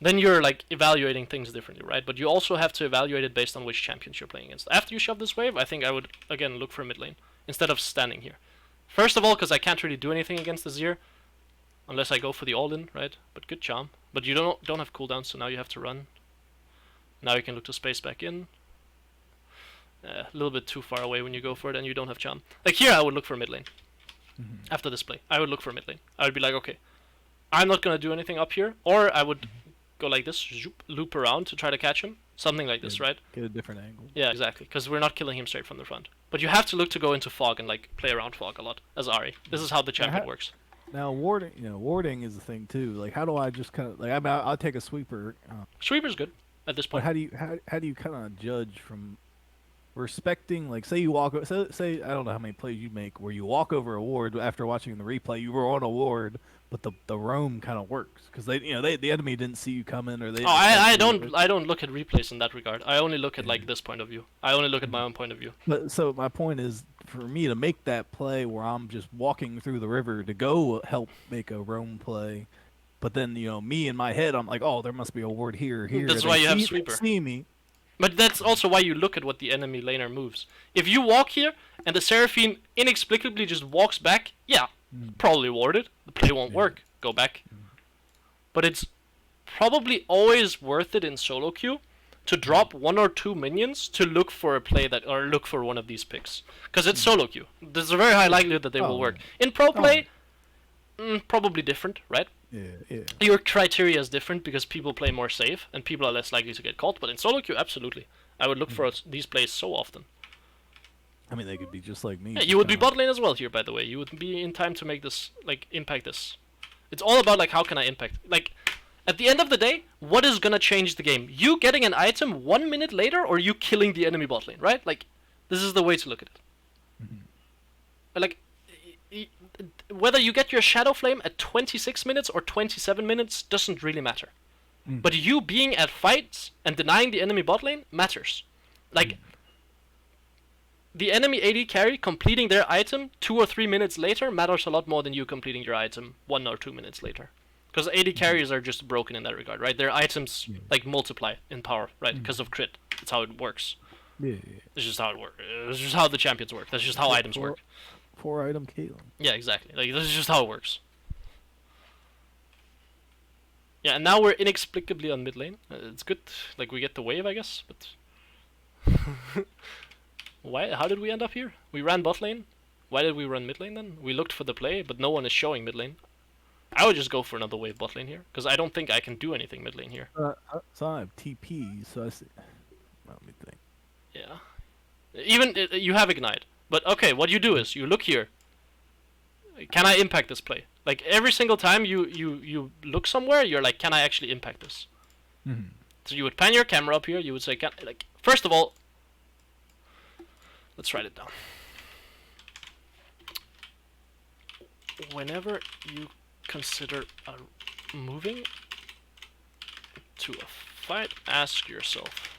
Then you're like evaluating things differently, right? But you also have to evaluate it based on which champions you're playing against. After you shove this wave, I think I would again look for mid lane instead of standing here. First of all, because I can't really do anything against the Zir unless I go for the all-in, right? But good charm. But you don't have cooldowns, so now you have to run. Now you can look to space back in. A little bit too far away when you go for it, and you don't have charm. Like here, I would look for mid lane. After this play, I would look for mid lane. I would be like, okay, I'm not gonna do anything up here, or I would go like this, zoop, loop around to try to catch him, something like this, right? Get a different angle. Yeah, exactly, because we're not killing him straight from the front. But you have to look to go into fog and like play around fog a lot as Ahri. This is how the champion works. Now warding is the thing too. Like, how do I just kind of like? I mean, I'll take a sweeper. Sweeper's good at this But point. how do you kind of judge from respecting, like, say you walk say I don't know how many plays you make where you walk over a ward after watching the replay, you were on a ward, but the roam kind of works because the enemy didn't see you coming, or they Oh, I don't look at replays in that regard. I only look at like this point of view. I only look at my own point of view. But so my point is, for me to make that play where I'm just walking through the river to go help make a roam play, but then me in my head I'm like, oh, there must be a ward here. That's They why you have they sweeper. See me. But that's also why you look at what the enemy laner moves. If you walk here and the Seraphine inexplicably just walks back, yeah, probably warded. The play won't work. Go back. But it's probably always worth it in solo queue to drop 1 or 2 minions to look for a play that, or look for one of these picks, because it's solo queue. There's a very high likelihood that they will work. In pro play, probably different, right? Yeah. Your criteria is different because people play more safe and people are less likely to get caught. But in solo queue, absolutely, I would look for these plays so often. I mean, they could be just like me. Yeah, just you would be kinda- bot lane as well here, by the way. You would be in time to make this, like, impact this. It's all about, like, how can I impact? Like, at the end of the day, what is gonna change the game? You getting an item 1 minute later, or you killing the enemy bot lane, right? Like, this is the way to look at it. Like, whether you get your Shadow Flame at 26 minutes or 27 minutes doesn't really matter. But you being at fights and denying the enemy bot lane matters. Like, the enemy AD carry completing their item 2 or 3 minutes later matters a lot more than you completing your item 1 or 2 minutes later. Because AD carries are just broken in that regard, right? Their items Yeah. like multiply in power, right? Because of crit. That's how it works. Yeah. It's just how it works. It's just how the champions work. That's just how items work. 4 item Caitlyn. Yeah, exactly. Like this is just how it works. Yeah, and now we're inexplicably on mid lane. It's good. Like we get the wave, I guess, but why? How did we end up here? We ran bot lane. Why did we run mid lane then? We looked for the play, but no one is showing mid lane. I would just go for another wave bot lane here, because I don't think I can do anything mid lane here. So I have TP, so I see. Let me think. Yeah. Even you have ignite, but okay. What you do is you look here. Can I impact this play? Like every single time you look somewhere, you're like, can I actually impact this? Mm-hmm. So you would pan your camera up here. You would say, like, first of all, let's write it down. Whenever you consider moving to a fight, ask yourself,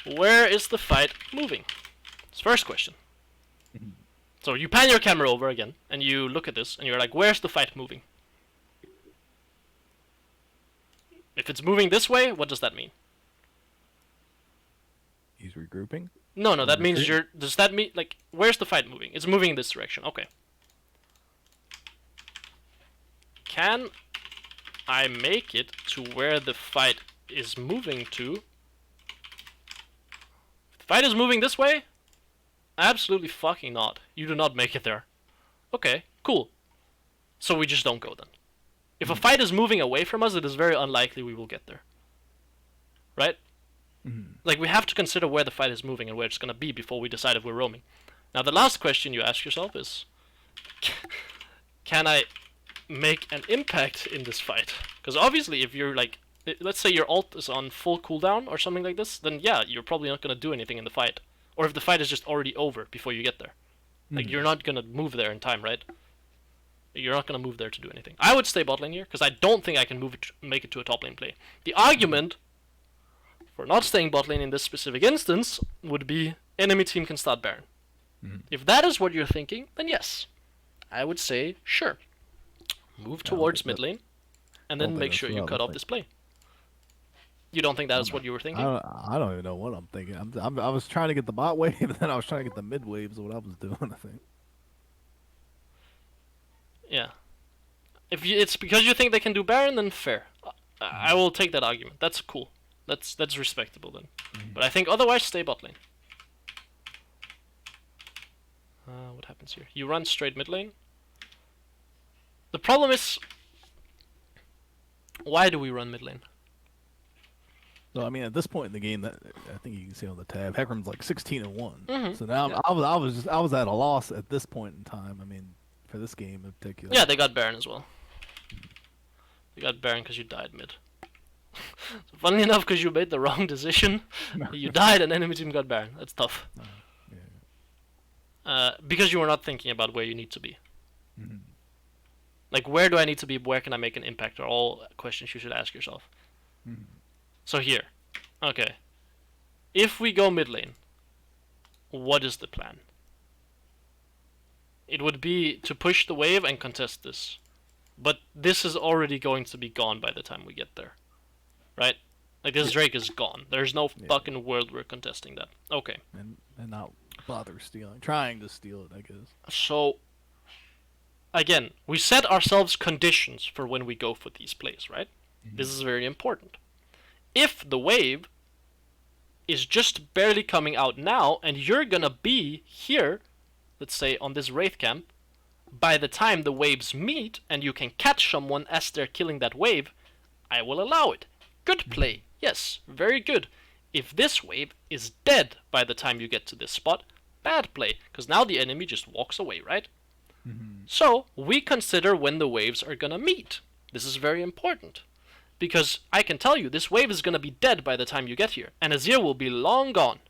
where is the fight moving? It's first question. Mm-hmm. So you pan your camera over again, and you look at this, and you're like, where's the fight moving? If it's moving this way, what does that mean? He's regrouping. No, that Retreat? means you're... Does that mean, like, where's the fight moving? It's moving in this direction, okay. Can I make it to where the fight is moving to? If the fight is moving this way? Absolutely fucking not. You do not make it there. Okay, cool. So we just don't go then. If a fight is moving away from us, it is very unlikely we will get there. Right? Mm-hmm. Like, we have to consider where the fight is moving and where it's gonna be before we decide if we're roaming. Now, the last question you ask yourself is... Can I make an impact in this fight? Because obviously, if you're like... Let's say your ult is on full cooldown or something like this, then yeah, you're probably not gonna do anything in the fight. Or if the fight is just already over before you get there. Like, you're not gonna move there in time, right? You're not gonna move there to do anything. I would stay bot lane here, because I don't think I can make it to a top lane play. The argument for not staying bot lane in this specific instance would be enemy team can start Baron. If that is what you're thinking, then yes. I would say, sure. Move towards mid lane, and then make sure you cut off this play. You don't think that is what you were thinking? I don't even know what I'm thinking. I was trying to get the bot wave, and then I was trying to get the mid waves. What I was doing, I think. Yeah. If it's because you think they can do Baron, then fair. I will take that argument. That's cool. That's respectable then. But I think otherwise, stay bot lane. What happens here? You run straight mid lane. The problem is, why do we run mid lane? So I mean, at this point in the game, that I think you can see on the tab, Hecarim's like 16-1. Mhm. So now Yeah. I was at a loss at this point in time. I mean, for this game in particular. Yeah, they got Baron as well. They got Baron because you died mid. So funnily enough, because you made the wrong decision, you died and enemy team got Baron. That's tough. Because you were not thinking about where you need to be. Mm-hmm. Like, where do I need to be? Where can I make an impact? Are all questions you should ask yourself. Mm-hmm. So here, okay. If we go mid lane, what is the plan? It would be to push the wave and contest this. But this is already going to be gone by the time we get there. Right? Like, this Drake is gone. There's no fucking world we're contesting that. Okay. And not bother trying to steal it, I guess. So, again, we set ourselves conditions for when we go for these plays, right? Mm-hmm. This is very important. If the wave is just barely coming out now, and you're gonna be here, let's say on this Wraith camp, by the time the waves meet, and you can catch someone as they're killing that wave, I will allow it. Good play. Yes, very good. If this wave is dead by the time you get to this spot, bad play, because now the enemy just walks away, right? Mm-hmm. So, we consider when the waves are gonna meet. This is very important. Because I can tell you, this wave is gonna be dead by the time you get here, and Azir will be long gone,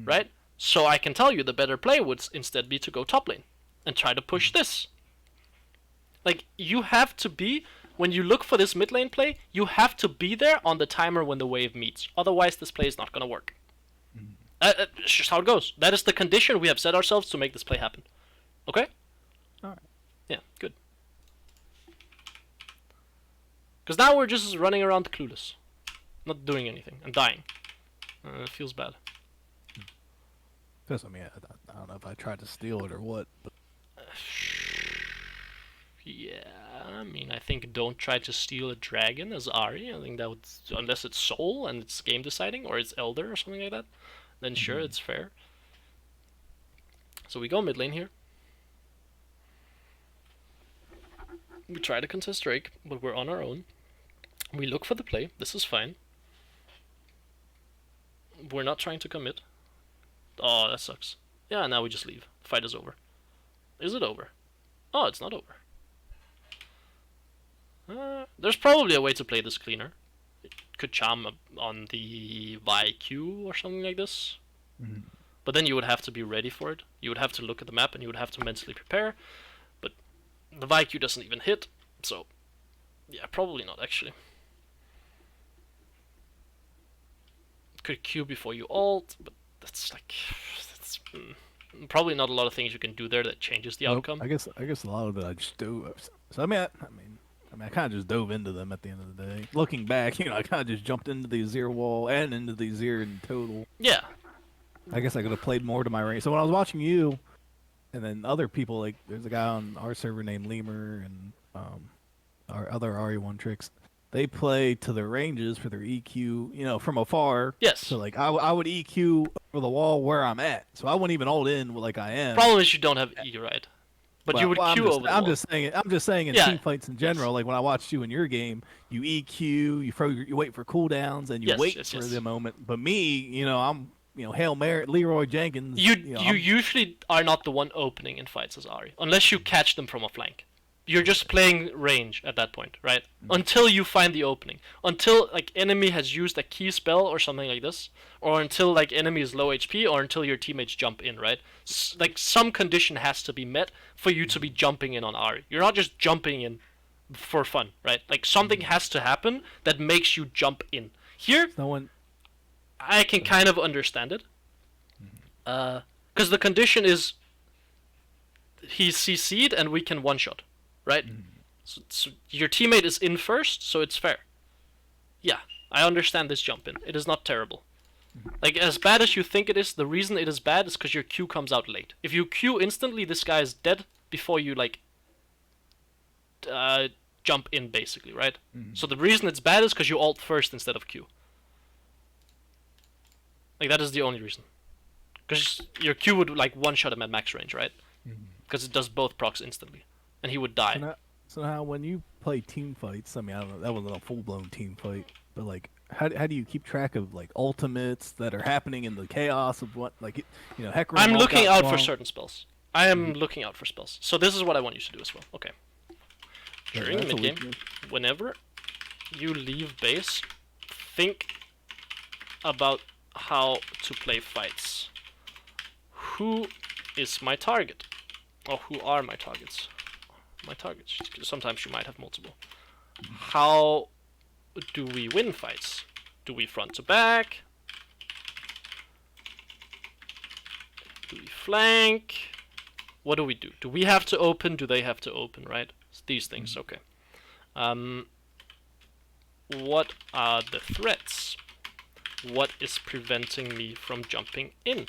right? So I can tell you the better play would instead be to go top lane, and try to push this. Like, you have to be, when you look for this mid lane play, you have to be there on the timer when the wave meets. Otherwise, this play is not gonna work. It's just how it goes. That is the condition we have set ourselves to make this play happen. Okay? Alright. Yeah, good. Because now we're just running around clueless. Not doing anything. And dying. It feels bad. Because, I mean, I don't know if I tried to steal it or what, but Yeah, I mean, I think don't try to steal a dragon as Ahri. I think that would, unless it's Soul and it's game deciding, or it's Elder or something like that, then sure, it's fair. So we go mid lane here. We try to contest Drake, but we're on our own. We look for the play. This is fine. We're not trying to commit. Oh, that sucks. Yeah, now we just leave. The fight is over. Is it over? Oh, it's not over. There's probably a way to play this cleaner. It could charm on the YQ or something like this. But then you would have to be ready for it. You would have to look at the map and you would have to mentally prepare. But the YQ doesn't even hit, so yeah, probably not actually. Could Q before you ult, but that's like probably not a lot of things you can do there that changes the outcome. I guess a lot of it I just dove. So I mean, I kind of just dove into them at the end of the day. Looking back, I kind of just jumped into the Azir wall and into the Azir in total. Yeah. I guess I could have played more to my range. So when I was watching you, and then other people, like there's a guy on our server named Lemur and our other RE1 tricks. They play to their ranges for their EQ, from afar. Yes. So like I would EQ over the wall where I'm at. So I wouldn't even ult in like I am. Problem is you don't have E, right? But you would Q over the I'm wall. I'm just saying in team fights in general. Like when I watched you in your game, you EQ, you wait for cooldowns, and you wait for the moment. But me, I'm Hail Mary, Leroy Jenkins. You usually are not the one opening in fights as Ahri, unless you catch them from a flank. You're just playing range at that point, right? Until you find the opening. Until like enemy has used a key spell or something like this, or until like enemy is low HP, or until your teammates jump in, right? Like some condition has to be met for you to be jumping in on Ahri. You're not just jumping in for fun, right? Like something has to happen that makes you jump in. Here, I can kind of understand it, because the condition is he's CC'd and we can one shot. Right? So your teammate is in first, so it's fair. Yeah, I understand this jump in. It is not terrible. Like, as bad as you think it is, the reason it is bad is because your Q comes out late. If you Q instantly, this guy is dead before you, like, jump in, basically, right? So the reason it's bad is because you ult first instead of Q. Like, that is the only reason. Because your Q would, like, one-shot him at max range, right? Because it does both procs instantly. And he would die. So now, when you play team fights, I mean, I don't know, that wasn't a full-blown team fight, but like, how do you keep track of like ultimates that are happening in the chaos of what, like, Hecarim? I'm looking out for certain spells. I am looking out for spells. So this is what I want you to do as well. Okay. During mid game, whenever you leave base, think about how to play fights. Who is my target? Or who are my targets? My targets. Sometimes you might have multiple. How do we win fights? Do we front to back? Do we flank? What do we do? Do we have to open? Do they have to open, right? It's these things, okay. What are the threats? What is preventing me from jumping in?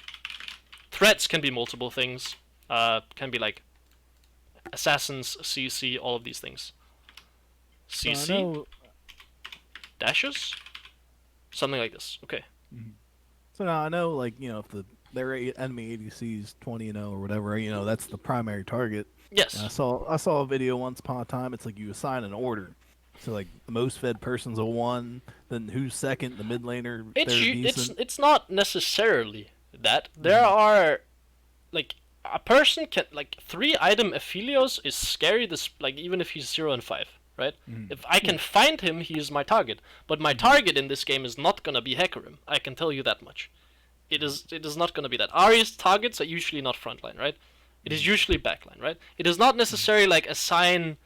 Threats can be multiple things. Can be like assassins, CC, all of these things. CC, dashes, something like this. Okay. So now I know, like, if their enemy ADC is 20-0 or whatever, that's the primary target. Yes. And I saw a video once upon a time. It's like you assign an order. So like the most fed person's a 1, then who's second, the mid laner. It's not necessarily that. There are like. A person can, like, 3 item Aphelios is scary, like, even if he's 0 and 5, right? If I can find him, he is my target. But my target in this game is not gonna be Hecarim, I can tell you that much. It is not gonna be that. Ahri's targets are usually not frontline, right? It is usually backline, right? It is not necessarily, like, assign...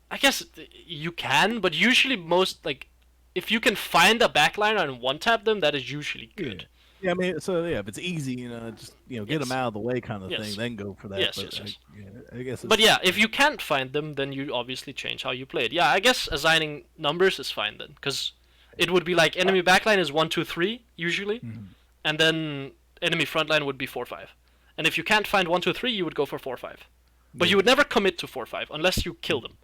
I guess you can, but usually most, like, if you can find a backliner and one-tap them, that is usually good. Yeah, I mean, so yeah, if it's easy, just get them Yes. out of the way, kind of thing, Yes. then go for that. Yes. But Yes. Yes. I guess But it's yeah, if you can't find them, then you obviously change how you play it. Yeah, I guess assigning numbers is fine then, because it would be like enemy backline is 1, 2, 3 usually, Mhm. and then enemy frontline would be 4, 5. And if you can't find 1, 2, 3, you would go for 4, 5. But Yeah, you would never commit to 4, 5 unless you kill them.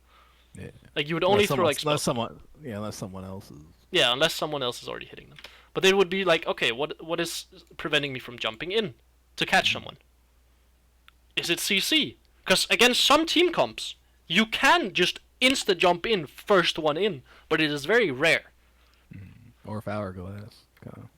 yeah. Like you would only throw like spells. Unless someone else is. Yeah, unless someone else is already hitting them. But they would be like, okay, what is preventing me from jumping in to catch Mhm. someone? Is it CC? Because against some team comps, you can just insta jump in, first one in, but it is very rare. Or if hourglass. Kind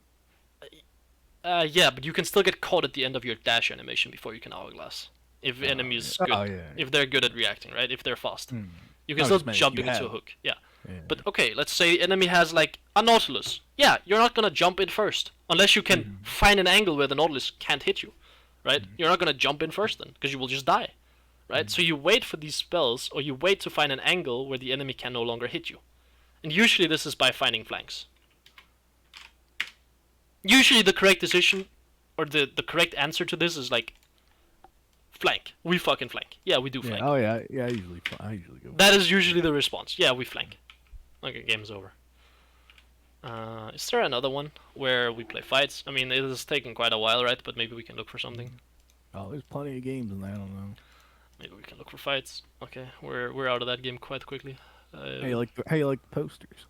Yeah, but you can still get caught at the end of your dash animation before you can hourglass. If enemies yeah. good, Oh yeah. if they're good at reacting, right? If they're fast, Mm. you can I still just meant if jump you into a have. hook. Yeah, Yeah. but okay, let's say enemy has like a Nautilus. Yeah, you're not gonna jump in first unless you can find an angle where the Nautilus can't hit you, right? You're not gonna jump in first then, because you will just die, right? So you wait for these spells, or you wait to find an angle where the enemy can no longer hit you, and usually this is by finding flanks. Usually the correct decision, or the correct answer to this is like flank. We fucking flank. Yeah, we do Yeah. flank. Oh yeah. Yeah. I usually go. That is usually the response. Yeah, we flank. Okay, game's over. Is there another one where we play fights? I mean, it is taking quite a while, right? But maybe we can look for something. Oh, there's plenty of games in there. I don't know. Maybe we can look for fights. Okay, we're out of that game quite quickly. How you like the posters?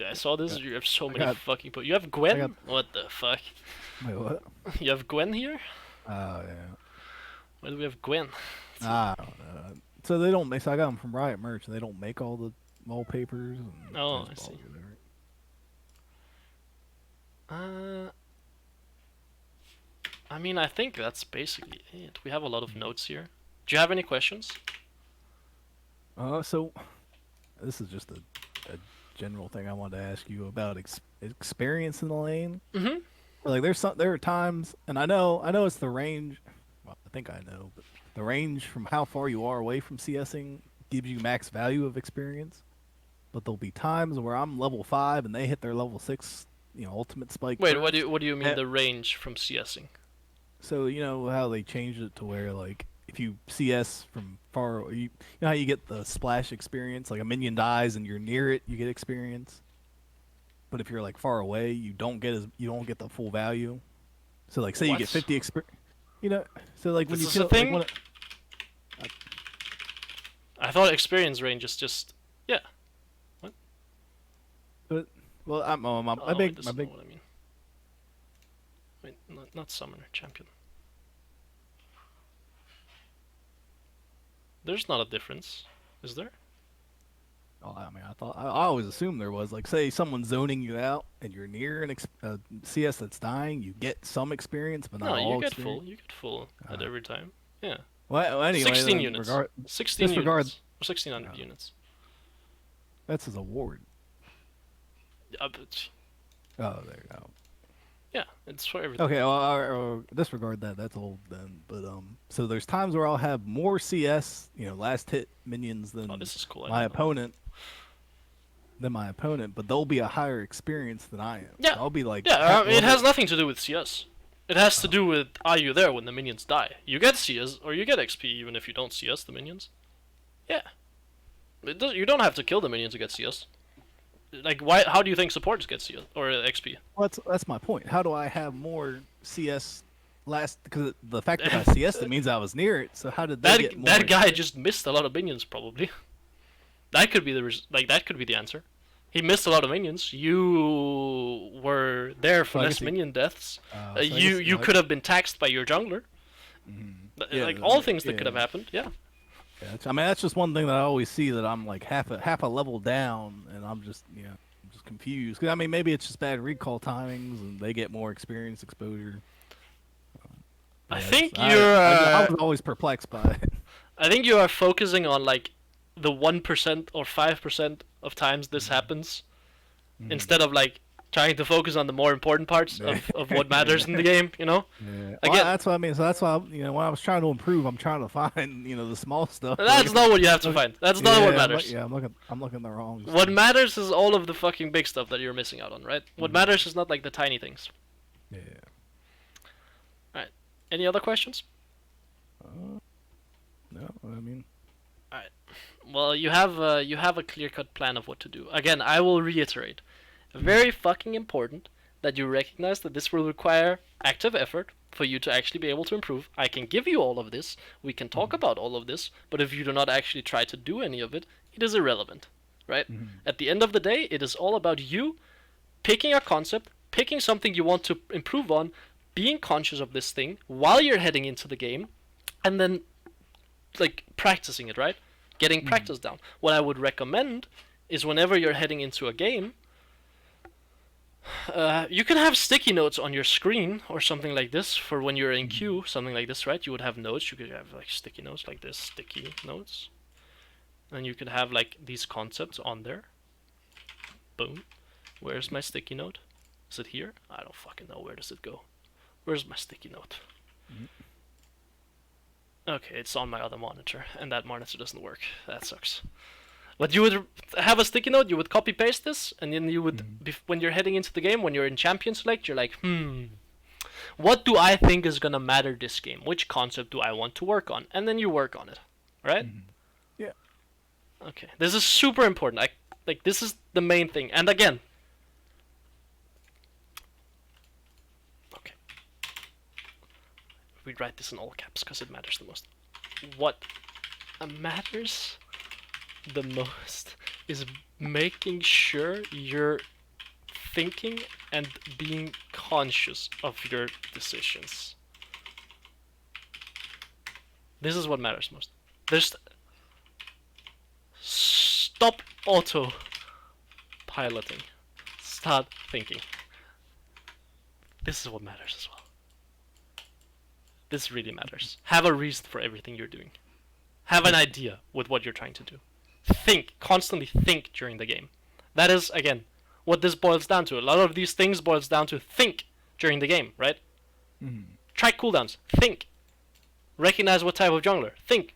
I saw this. got- You have so I many got- fucking. You have Gwen? got- What the fuck? Wait, what? You have Gwen here? Oh yeah. Why do we have Gwen? I don't know. So they don't make. So I got them from Riot Merch, and they don't make all the wallpapers. And Oh, just I see. all whatever. Uh, I mean, I think that's basically it. We have a lot of notes here. Do you have any questions? So this is just a general thing I wanted to ask you about experience in the lane. Mm-hmm. Like there are times, and I know it's the range. Well, I think I know, but the range from how far you are away from CSing gives you max value of experience. But there'll be times where I'm level 5 and they hit their level 6, ultimate spike. Wait, first. what do you mean Eh, the range from CSing? So you know how they changed it to where like if you CS from far, you know how you get the splash experience, like a minion dies and you're near it, you get experience. But if you're like far away, you don't get the full value. So like say you get What? 50 experience, so like when This you is a kill thing? like I thought experience range is just yeah. but well my Oh, wait, big this my is big not what I mean. Wait, not summoner, champion. There's not a difference, is there? oh, I mean I always assumed there was like say someone's zoning you out and you're near CS that's dying, you get some experience but not No, all you get experience. full. You get full at every time. Yeah. Well, anyway, 16 then units. 16 disregard units. Or 1600 units. that's his award. Yeah, but Oh, there you go. yeah, it's for everything. Okay, well, disregard that. That's old then. But so there's times where I'll have more CS, last hit minions than Oh, this is cool. I my didn't know. opponent. Than my opponent, but they'll be a higher experience than I am. Yeah. So I'll be like, Yeah, half it level- has nothing to do with CS. It has to do with are you there when the minions die? You get CS or you get XP even if you don't CS the minions. Yeah. You don't have to kill the minions to get CS. Like why? How do you think supports get CS or XP? Well, that's my point. How do I have more CS last? Because the fact that I CS it means I was near it. So how did they get more? That guy just missed a lot of minions probably. That could be that could be the answer. He missed a lot of minions. You were there for Well, I less guess he- minion deaths. So I You guess, you could have been taxed by your jungler. Yeah, Like all things that could have yeah. happened. Yeah. Yeah, I mean, that's just one thing that I always see that I'm like half a level down, and I'm just confused. 'Cause, I mean, maybe it's just bad recall timings, and they get more experience exposure. I Yeah, think I- you're. I was always perplexed by it. I think you are focusing on like the 1% or 5% of times this happens, instead of like trying to focus on the more important parts of what matters in the game. You know. Yeah. Again- That's what I mean. So that's why when I was trying to improve, I'm trying to find the small stuff. That's not what you have to find. That's not what Yeah, matters. I'm looking the wrong. What matters is all of the fucking big stuff that you're missing out on, right? What matters is not like the tiny things. Yeah. Alright. Any other questions? Uh, no, I mean, Alright. Well, you have a clear-cut plan of what to do. Again, I will reiterate. Very fucking important that you recognize that this will require active effort for you to actually be able to improve. I can give you all of this, we can talk mhm, about all of this, but if you do not actually try to do any of it, it is irrelevant, right? mhm, At the end of the day, it is all about you picking a concept, picking something you want to improve on, being conscious of this thing while you're heading into the game, and then like practicing it, right? Getting mhm, practice down. What I would recommend is whenever you're heading into a game, you can have sticky notes on your screen or something like this for when you're in mhm, queue, something like this, right? You would have notes. You could have like sticky notes like this, sticky notes, and you could have like these concepts on there. Boom. Where's my sticky note? Is it here? I don't fucking know. Where does it go? Where's my sticky note? mhm. Okay, it's on my other monitor, and that monitor doesn't work. That sucks. But you would have a sticky note, you would copy paste this, and then you would, Mhm. when you're heading into the game, when you're in champion select, you're like, what do I think is gonna matter this game? Which concept do I want to work on? And then you work on it, right? Mhm. Yeah. Okay, this is super important. Like this is the main thing. And again, okay, we write this in all caps because it matters the most. What matters the most is making sure you're thinking and being conscious of your decisions. This is what matters most. There's stop auto piloting. Start thinking. This is what matters as well. This really matters. Have a reason for everything you're doing. Have an idea with what you're trying to do. Think, constantly think during the game. That is, again, what this boils down to. A lot of these things boils down to think during the game, right? Mhm. Try cooldowns. Think. Recognize what type of jungler. Think.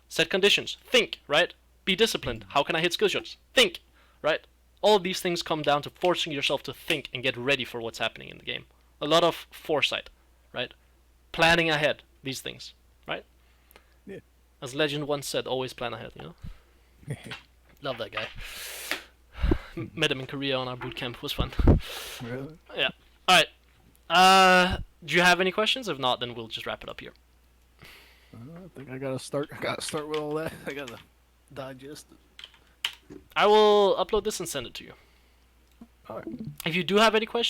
Set conditions. Think, right? Be disciplined. Mhm. How can I hit skill shots? Think, right? All of these things come down to forcing yourself to think and get ready for what's happening in the game. A lot of foresight, right? Planning ahead. These things, right? Yeah. As Legend once said, always plan ahead, you know? Love that guy. Met him in Korea on our boot camp. It was fun. Really? Yeah. Alright. Do you have any questions? If not, then we'll just wrap it up here. I think I gotta start. I gotta start with all that. I gotta digest it. I will upload this and send it to you. All right. If you do have any questions,